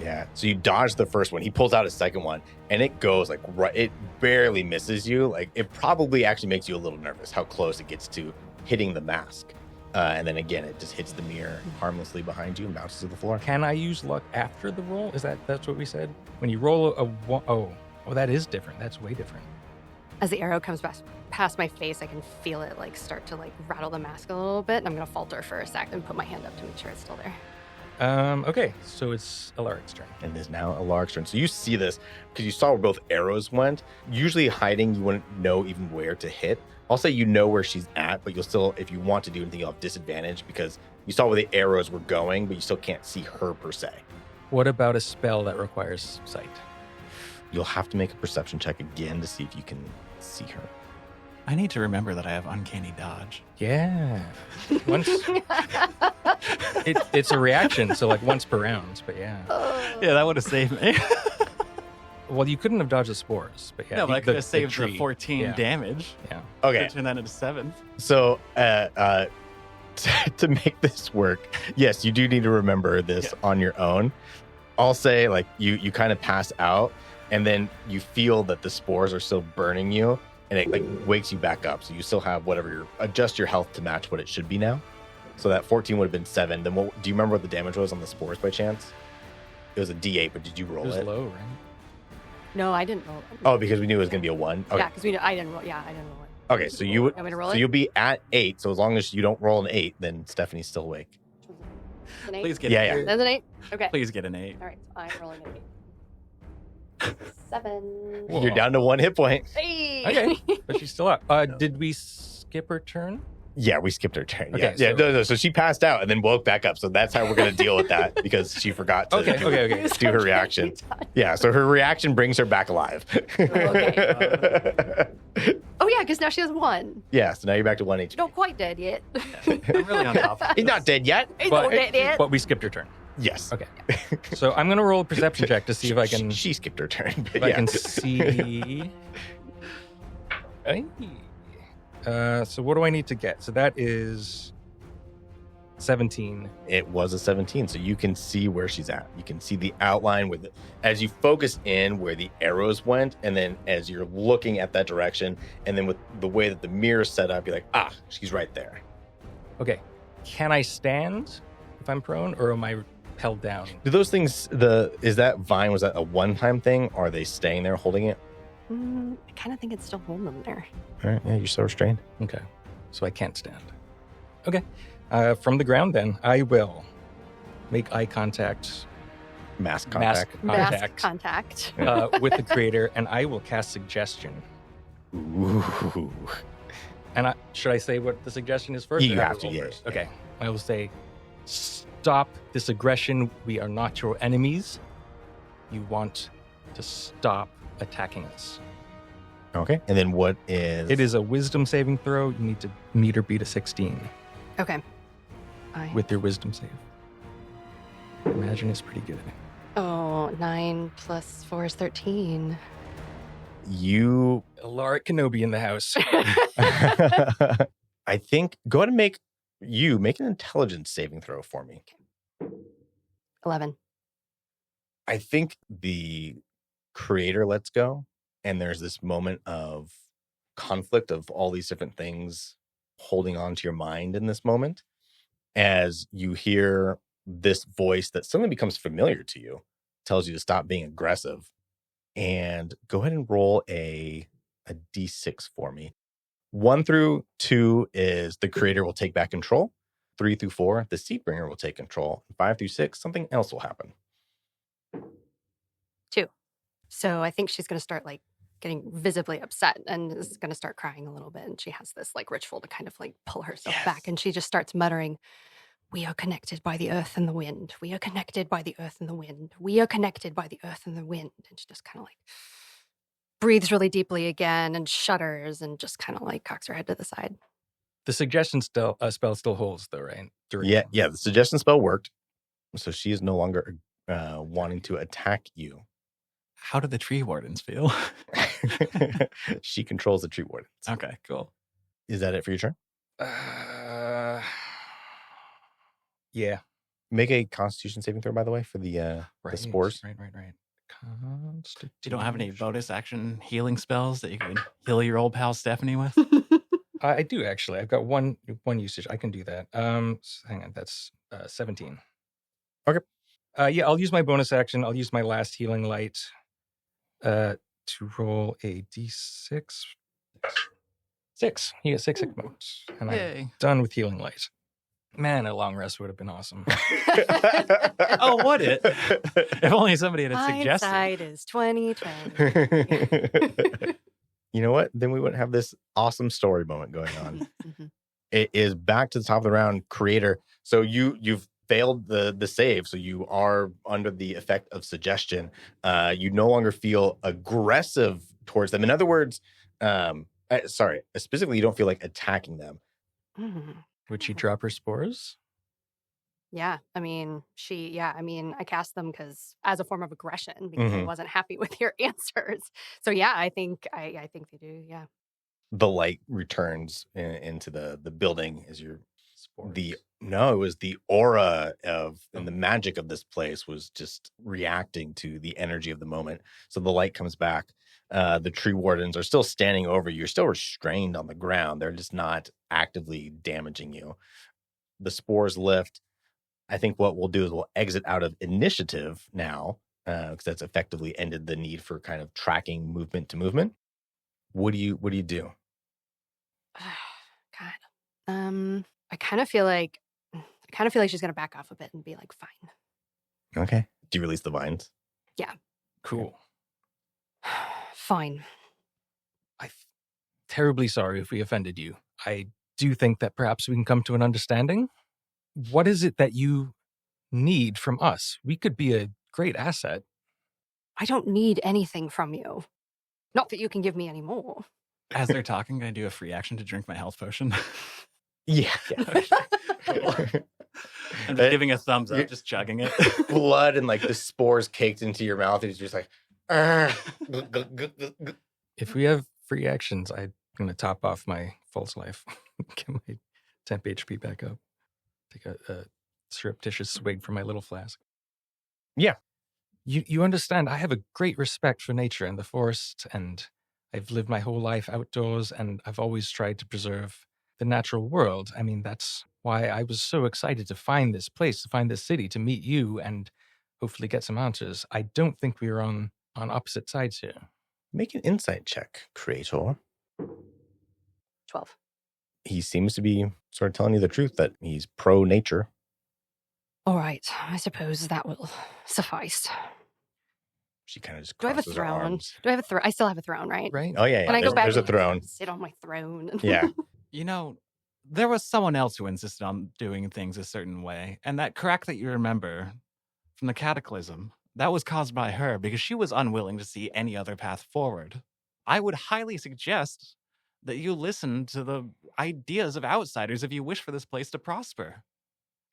Yeah, so you dodge the first one. He pulls out his second one, and it goes it barely misses you. Like, it probably actually makes you a little nervous how close it gets to hitting the mask. And then again, it just hits the mirror harmlessly behind you and bounces to the floor. Can I use luck after the roll? That's what we said? When you roll a one, oh, that is different. That's way different. As the arrow comes past my face, I can feel it start to rattle the mask a little bit. And I'm gonna falter for a sec and put my hand up to make sure it's still there. Okay, so it's Elaric's turn. And it is now Elaric's turn. So you see this because you saw where both arrows went. Usually hiding, you wouldn't know even where to hit. I'll say you know where she's at, but you'll still, if you want to do anything, you'll have disadvantage because you saw where the arrows were going, but you still can't see her per se. What about a spell that requires sight? You'll have to make a perception check again to see if you can see her. I need to remember that I have uncanny dodge. Yeah. Once it's a reaction, so once per round, but yeah. Yeah, that would have saved me. Well, you couldn't have dodged the spores, but yeah. No, but I could have saved the tree. 14 damage. Yeah. Okay. Turn that into 7. So, to make this work, yes, you do need to remember this on your own. I'll say, you kind of pass out, and then you feel that the spores are still burning you, and it wakes you back up. So you still have adjust your health to match what it should be now. So that 14 would have been 7. Then do you remember what the damage was on the spores by chance? It was a D8, but did you roll It was it? low, right? No, I didn't roll. Oh, because we knew it was going to be a 1? Okay. Yeah, because I didn't roll. Yeah, I didn't roll it. Okay, so you Want me to roll it? you'll be at 8. So as long as you don't roll an 8, then Stephanie's still awake. An 8? Please get Yeah, an yeah. 8. That's an 8? Okay. Please get an 8. All right, I'm rolling an 8. 7. Whoa. You're down to 1 hit point. Hey! Okay, but she's still up. Did we skip her turn? Yeah, we skipped her turn. Okay, Yeah, so- no. So she passed out and then woke back up. So that's how we're going to deal with that because she forgot to Okay. do her reaction. Yeah, so her reaction brings her back alive. Okay. Oh, yeah, because now she has 1. Yeah, so now you're back to 1 HP. Not quite dead yet. I'm really on top of He's not dead yet. He's not dead yet. But we skipped her turn. Yes. Okay. So I'm going to roll a perception check to see if I can... She skipped her turn. But If I can see. Hey. So what do I need to get? So that is 17. It was a 17, so you can see where she's at. You can see the outline as you focus in where the arrows went, and then as you're looking at that direction, and then with the way that the mirror's set up, you're like, she's right there. Okay. Can I stand if I'm prone, or am I held down? Do those things, is that vine, was that a one-time thing, or are they staying there holding it? I kind of think it's still holding them there. All right, yeah, you're so restrained. Okay. So I can't stand. Okay. From the ground, then, I will make eye contact. Mask contact. Mask contact. With the creator, and I will cast suggestion. Ooh. And should I say what the suggestion is first? You or have to, roll yeah, first? yeah. Okay. I will say, stop this aggression. We are not your enemies. You want to stop attacking us. Okay. And then what is... It is a wisdom saving throw. You need to meet or beat a 16 Okay. with your wisdom save. Imagine it's pretty good. 9 plus 4 is 13. You... Elaric Kenobi in the house. I think... Go ahead and make an intelligence saving throw for me. 11. I think the creator lets go, and there's this moment of conflict of all these different things holding on to your mind in this moment as you hear this voice that suddenly becomes familiar to you, tells you to stop being aggressive. And go ahead and roll a d6 for me. 1 through 2 is the creator will take back control. 3 through 4, the Seedbringer will take control. 5 through 6, something else will happen. 2. So I think she's going to start like getting visibly upset and is going to start crying a little bit. And she has this like ritual to kind of like pull herself back. And she just starts muttering, "We are connected by the earth and the wind. We are connected by the earth and the wind. We are connected by the earth and the wind." And she just kind of like breathes really deeply again and shudders and just kind of like cocks her head to the side. The suggestion spell still holds, though, right? Yeah, the suggestion spell worked. So she is no longer wanting to attack you. How do the tree wardens feel? She controls the tree wardens. Okay, cool. Is that it for your turn? Yeah. Make a Constitution saving throw, by the way, for the spores. Right. You don't have any bonus action healing spells that you can heal your old pal Stephanie with? I do, actually. I've got one usage. I can do that. Hang on. That's 17. Okay. Yeah, I'll use my bonus action. I'll use my last healing light to roll a d6. 6. You get 6 hit points. And I'm done with healing light. Man, a long rest would have been awesome. Oh, would it? If only somebody had suggested. Hindsight is 20/20. You know what? Then we wouldn't have this awesome story moment going on. It is back to the top of the round, creator. So you've failed the save, so you are under the effect of suggestion. You no longer feel aggressive towards them. In other words, specifically, you don't feel like attacking them. Would she drop her spores? Yeah, I mean, I cast them as a form of aggression because I wasn't happy with your answers. So yeah, I think they do. Yeah. The light returns into the building as you're Spores. it was the aura and the magic of this place was just reacting to the energy of the moment. So the light comes back. The tree wardens are still standing over you. You're still restrained on the ground. They're just not actively damaging you. The spores lift. I think what we'll do is we'll exit out of initiative now, because that's effectively ended the need for kind of tracking movement to movement. What do you do? God, I kind of feel like she's gonna back off a bit and be like, "Fine." Okay. Do you release the vines? Yeah. Cool. Fine. I'm terribly sorry if we offended you. I do think that perhaps we can come to an understanding. What is it that you need from us? We could be a great asset. I don't need anything from you. Not that you can give me any more. As they're talking, can I do a free action to drink my health potion? Yeah. I'm just giving a thumbs up, just chugging it. Blood and like the spores caked into your mouth. It's just like, If we have free actions, I'm going to top off my false life. Get my temp HP back up. Take a surreptitious swig from my little flask. Yeah. You understand, I have a great respect for nature and the forest, and I've lived my whole life outdoors, and I've always tried to preserve the natural world. I mean, that's why I was so excited to find this place, to find this city, to meet you, and hopefully get some answers. I don't think we are on opposite sides here. Make an insight check, creator. 12. He seems to be sort of telling you the truth that he's pro-nature. All right, I suppose that will suffice. She kind of just Do I have a crosses her throne? arms. Do I have a throne? I still have a throne, right? Right? Oh, yeah. Can I go back There's a and throne. sit on my throne? Yeah. You know, there was someone else who insisted on doing things a certain way. And that crack that you remember from the cataclysm, that was caused by her because she was unwilling to see any other path forward. I would highly suggest that you listen to the ideas of outsiders if you wish for this place to prosper.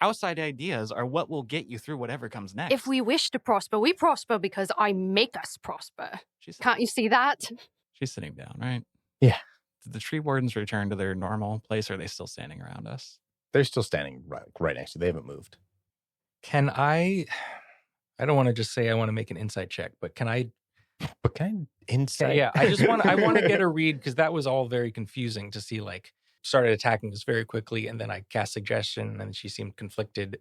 Outside ideas are what will get you through whatever comes next. If we wish to prosper, we prosper because I make us prosper. Can't you see that? She's sitting down, right? Yeah. Did the tree wardens return to their normal place, or are they still standing around us? They're still standing right next to you. They haven't moved. Can I don't want to just say I want to make an insight check, but can I? But kind of insight. Yeah, I want to get a read because that was all very confusing to see, like, started attacking us very quickly, and then I cast suggestion, and she seemed conflicted.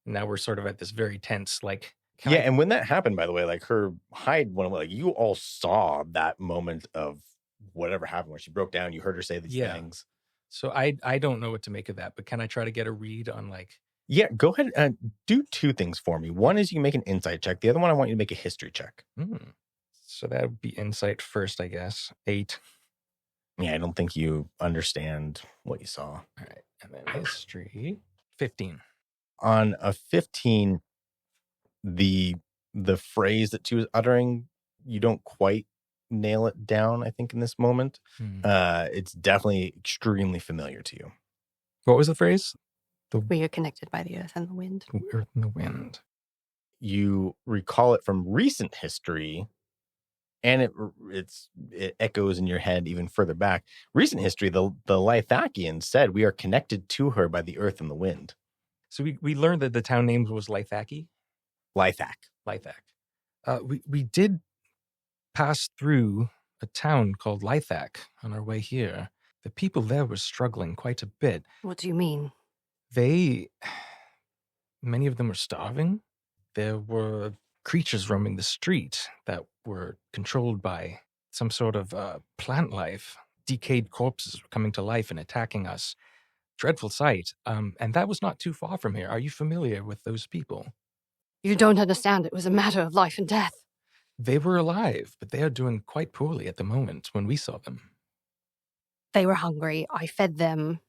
And now we're sort of at this very tense, like, and when that happened, by the way, like her hide went away. Like you all saw that moment of whatever happened when she broke down. You heard her say these things. So I don't know what to make of that, but can I try to get a read on like? Yeah, go ahead and do two things for me. One is you can make an insight check. The other one, I want you to make a history check. So that would be insight first, I guess. 8. Yeah, I don't think you understand what you saw. All right, and then history 15. On a 15, the phrase that she was uttering, you don't quite nail it down, I think, in this moment. It's definitely extremely familiar to you. What was the phrase? We are connected by the earth and the wind. The earth and the wind. You recall it from recent history, and it echoes in your head even further back. Recent history, the Lithakians said we are connected to her by the earth and the wind. So we learned that the town name was Lithaki? Lithak. We did pass through a town called Lithak on our way here. The people there were struggling quite a bit. What do you mean? Many of them were starving. There were creatures roaming the street that were controlled by some sort of plant life. Decayed corpses were coming to life and attacking us. Dreadful sight. And that was not too far from here. Are you familiar with those people? You don't understand. It was a matter of life and death. They were alive, but they are doing quite poorly at the moment when we saw them. They were hungry. I fed them.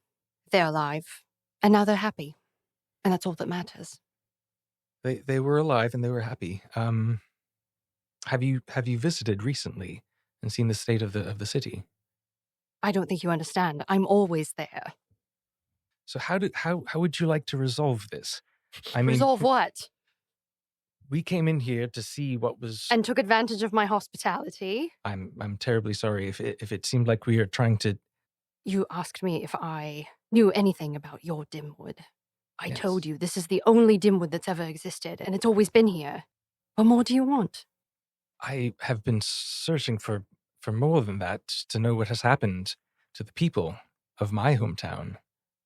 They're alive. And now they're happy. And that's all that matters. They were alive and they were happy. Have you visited recently and seen the state of the city? I don't think you understand. I'm always there. So how would you like to resolve this? I mean, resolve what? We came in here to see what was, and took advantage of my hospitality. I'm terribly sorry if it seemed like we are trying to. You asked me if I knew anything about your Dimwood. I Yes. told you this is the only Dimwood that's ever existed, and it's always been here. What more do you want? I have been searching for more than that to know what has happened to the people of my hometown.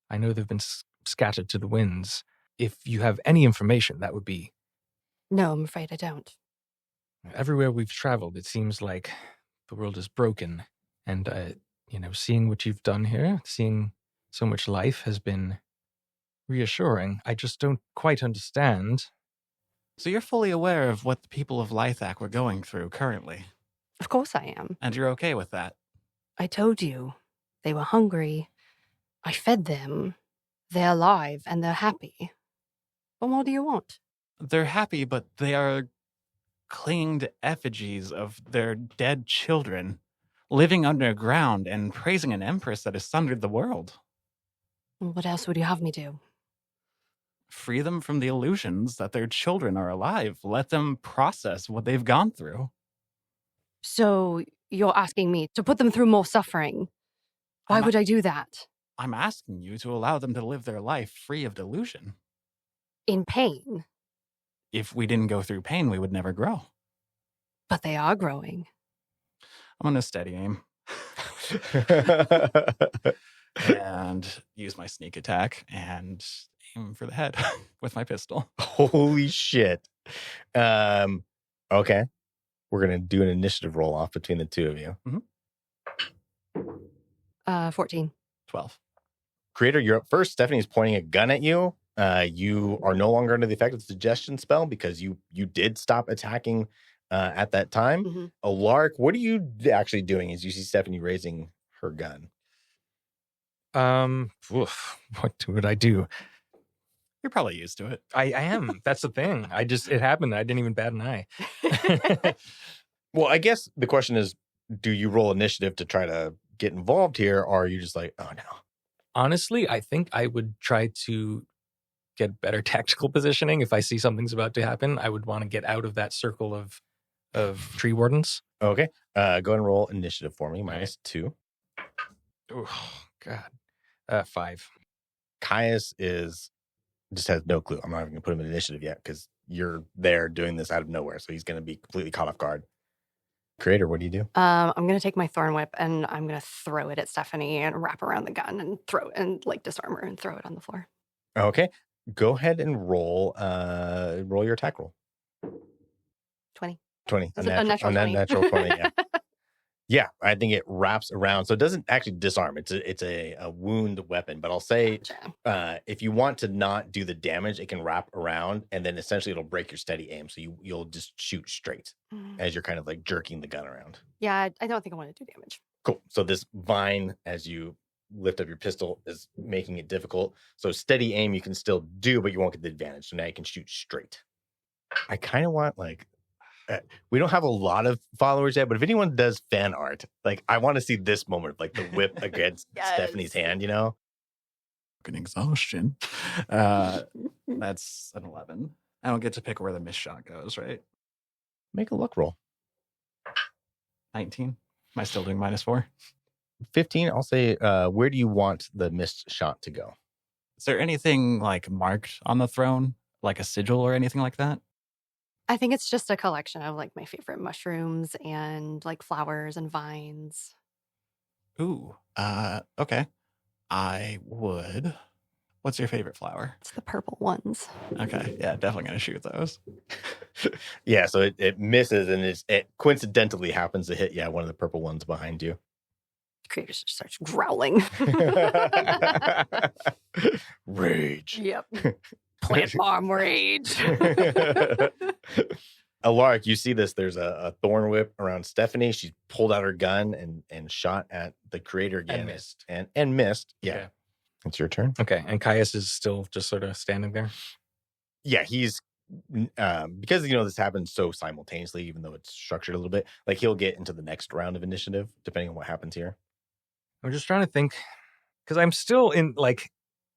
I know they've been scattered to the winds. If you have any information, that would be. No, I'm afraid I don't. Everywhere we've traveled, it seems like the world is broken. And, seeing what you've done here, seeing so much life has been reassuring. I just don't quite understand. So you're fully aware of what the people of Lithak were going through currently, Of course I am. and you're okay with that. I told you. They were hungry. I fed them. They're alive and they're happy. What more do you want? They're happy, but they are clinging to effigies of their dead children, living underground and praising an empress that has sundered the world. What else would you have me do? Free them from the illusions that their children are alive. Let them process what they've gone through. So you're asking me to put them through more suffering. Why would I do that? I'm asking you to allow them to live their life free of delusion. In pain. If we didn't go through pain, we would never grow. But they are growing. I'm going to steady aim and use my sneak attack and aim for the head with my pistol. Holy shit. Okay. We're going to do an initiative roll off between the two of you. 14. 12. Creator, you're up first. Stephanie's pointing a gun at you. You are no longer under the effect of the suggestion spell because you did stop attacking at that time. Mm-hmm. Elaric, what are you actually doing as you see Stephanie raising her gun? What would I do? You're probably used to it. I am. That's the thing. It happened. I didn't even bat an eye. Well, I guess the question is, do you roll initiative to try to get involved here, or are you just like, oh no? Honestly, I think I would try to get better tactical positioning. If I see something's about to happen, I would want to get out of that circle of tree wardens. Okay. Go ahead and roll initiative for me, -2. Oh, God. 5. Caius just has no clue. I'm not even going to put him in initiative yet because you're there doing this out of nowhere. So he's going to be completely caught off guard. Creator, what do you do? I'm going to take my thorn whip and I'm going to throw it at Stephanie and wrap around the gun and throw it and like disarm her and throw it on the floor. Okay. Go ahead and roll your attack roll. 20. 20. Is it a natural 20? Natural 20, yeah. Yeah, I think it wraps around. So it doesn't actually disarm. It's a wound weapon. But I'll say if you want to not do the damage, it can wrap around and then essentially it'll break your steady aim. So you'll just shoot straight as you're kind of like jerking the gun around. Yeah, I don't think I want to do damage. Cool. So this vine, as you lift up your pistol, is making it difficult. So steady aim you can still do, but you won't get the advantage. So now you can shoot straight. I kind of want like... we don't have a lot of followers yet, but if anyone does fan art, like I want to see this moment of like the whip against Stephanie's hand, you know? Fucking exhaustion. That's an 11. I don't get to pick where the missed shot goes, right? Make a luck roll. 19. Am I still doing -4? 15, I'll say, where do you want the missed shot to go? Is there anything like marked on the throne? Like a sigil or anything like that? I think it's just a collection of like my favorite mushrooms and like flowers and vines. Ooh, okay. I would. What's your favorite flower? It's the purple ones. Okay, yeah, definitely gonna shoot those. Yeah, so it misses and it coincidentally happens to hit, one of the purple ones behind you. The creature just starts growling. Rage. Yep. Plant bomb rage. Elaric, you see this. There's a thorn whip around Stephanie. She pulled out her gun and shot at the creator again. And missed. And missed. Yeah. Okay. It's your turn. Okay. And Caius is still just sort of standing there? Yeah, he's because this happens so simultaneously, even though it's structured a little bit, like he'll get into the next round of initiative, depending on what happens here. I'm just trying to think, because I'm still in like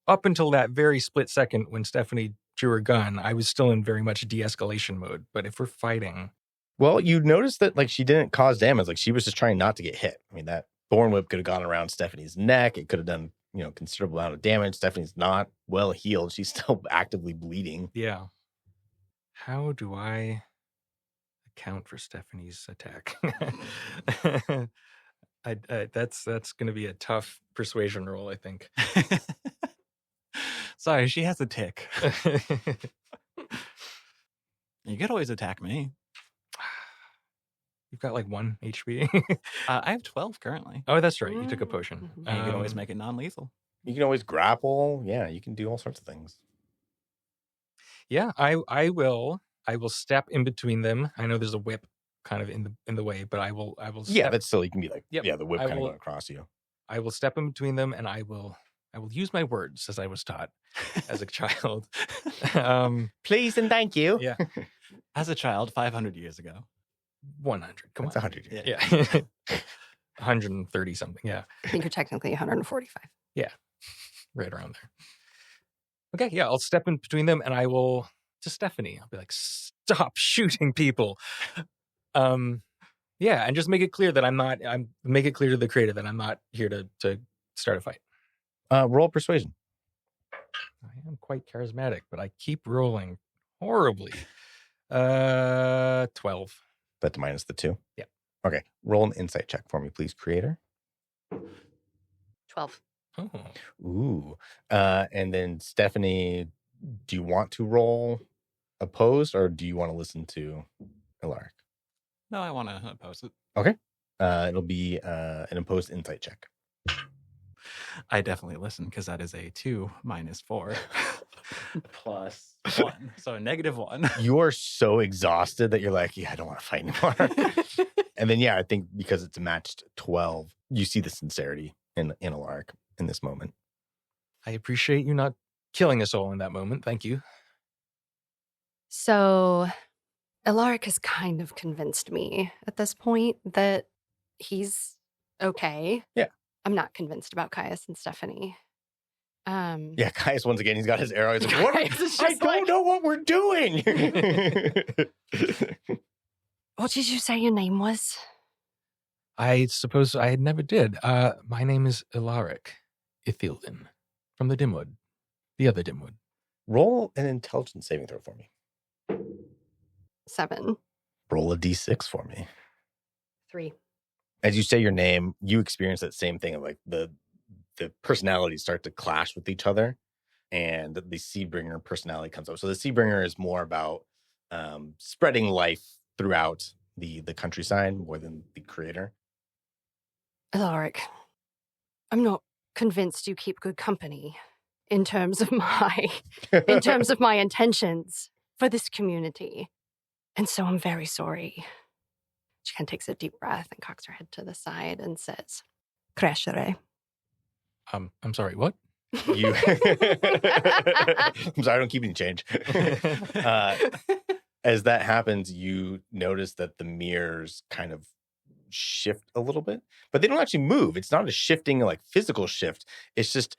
up until that very split second when Stephanie drew her gun, I was still in very much de-escalation mode. But if we're fighting... Well, you notice that like she didn't cause damage. Like she was just trying not to get hit. I mean, that thorn whip could have gone around Stephanie's neck. It could have done, considerable amount of damage. Stephanie's not well healed. She's still actively bleeding. Yeah. How do I account for Stephanie's attack? That's going to be a tough persuasion roll, I think. Sorry, she has a tick. You could always attack me. You've got like 1 HP. I have 12 currently. Oh, that's right. You took a potion. And you can always make it non-lethal. You can always grapple. Yeah, you can do all sorts of things. Yeah, I will step in between them. I know there's a whip kind of in the way, but I will step. Yeah, that's still, you can be like, Yep. yeah, the whip I kind of will- going across you. I will step in between them, and I will use my words as I was taught as a child. Please and thank you. Yeah. As a child, 500 years ago. 100. Come That's on. 100 years. Yeah. 130 something. Yeah. I think you're technically 145. Right around there. Okay. Yeah. I'll step in between them and I will to Stephanie. I'll be like, stop shooting people. Yeah. And just make it clear that make it clear to the creator that I'm not here to start a fight. Roll persuasion. I am quite charismatic, but I keep rolling horribly. 12. That's minus the 2. Yeah. Okay. Roll an insight check for me, please, creator. 12. Oh. Ooh. And then Stephanie, do you want to roll opposed or do you want to listen to Elaric? No, I want to oppose it. Okay. It'll be an opposed insight check. I definitely listen because that is a 2 minus 4 plus 1. So a -1. You are so exhausted that you're like, yeah, I don't want to fight anymore. And then, I think because it's matched 12, you see the sincerity in Elaric in this moment. I appreciate you not killing us all in that moment. Thank you. So Elaric has kind of convinced me at this point that he's okay. Yeah. I'm not convinced about Caius and Stephanie. Yeah, Caius, once again, he's got his arrow. He's like, what? Caius is I just don't like- know what we're doing. What did you say your name was? I suppose I never did. My name is Elaric Ithilden from the Dimwood. The other Dimwood. Roll an intelligence saving throw for me. 7. Roll a d6 for me. 3. As you say your name, you experience that same thing of like the personalities start to clash with each other, and the Seedbringer personality comes up. So the Seedbringer is more about spreading life throughout the countryside more than the creator. Elaric, I'm not convinced you keep good company in terms of my intentions for this community. And so I'm very sorry. She kind of takes a deep breath and cocks her head to the side and says, Crescere. I'm sorry, what? You I'm sorry, I don't keep any change. As that happens, you notice that the mirrors kind of shift a little bit, but they don't actually move. It's not a shifting, like physical shift. It's just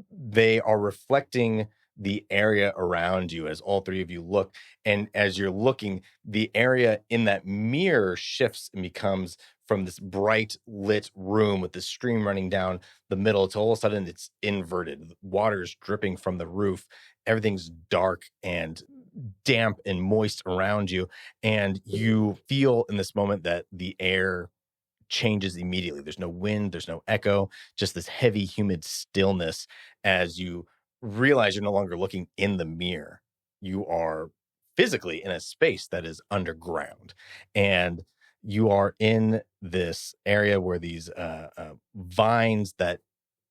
they are reflecting the area around you as all three of you look. And as you're looking, the area in that mirror shifts and becomes from this bright lit room with the stream running down the middle to all of a sudden it's inverted. Water's dripping from the roof. Everything's dark and damp and moist around you. And you feel in this moment that the air changes immediately. There's no wind, there's no echo, just this heavy, humid stillness as you realize you're no longer looking in the mirror. You are physically in a space that is underground. And you are in this area where these vines that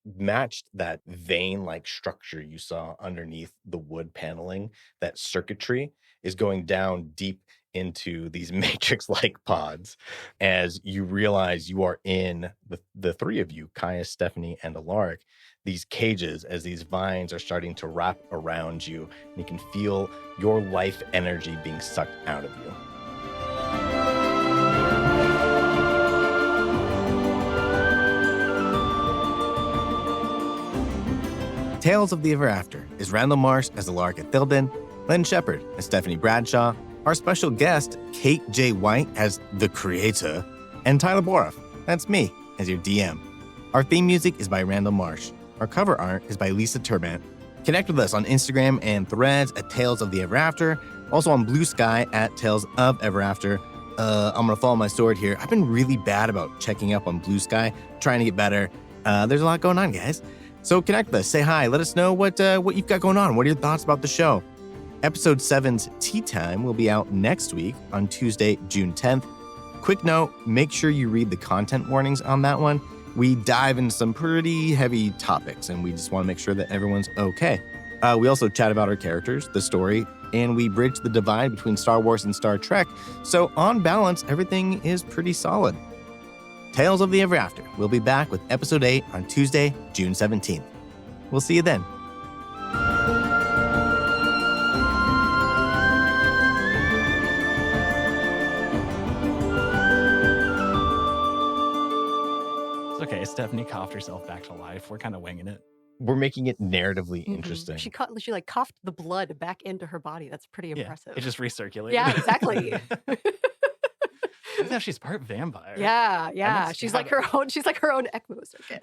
matched that vein-like structure you saw underneath the wood paneling, that circuitry is going down deep into these matrix-like pods as you realize you are in the three of you, Kaya, Stephanie, and Elaric, these cages as these vines are starting to wrap around you, and you can feel your life energy being sucked out of you. Tales of the Ever After is Randall Marsh as Elaric Ithilden, Len Shephard as Stephanie Bradshaw, our special guest, Kate J. White as the creator, and Tyler Boroff, that's me, as your DM. Our theme music is by Randall Marsh. Our cover art is by Lisa Turbant. Connect with us on Instagram and Threads at Tales of the Ever After, also on Blue Sky at Tales of Ever After. I'm going to follow my sword here. I've been really bad about checking up on Blue Sky, trying to get better. There's a lot going on, guys. So connect with us, say hi, let us know what you've got going on. What are your thoughts about the show? Episode 7's Tea Time will be out next week on Tuesday, June 10th. Quick note, make sure you read the content warnings on that one. We dive into some pretty heavy topics, and we just want to make sure that everyone's okay. We also chat about our characters, the story, and we bridge the divide between Star Wars and Star Trek. So on balance, everything is pretty solid. Tales of the Ever After will be back with Episode 8 on Tuesday, June 17th. We'll see you then. Okay, Stephanie coughed herself back to life. We're kind of winging it. We're making it narratively interesting. She like coughed the blood back into her body. That's pretty impressive. It just recirculated. Yeah, exactly. Now she's part vampire. Yeah. She's like her own ECMO circuit.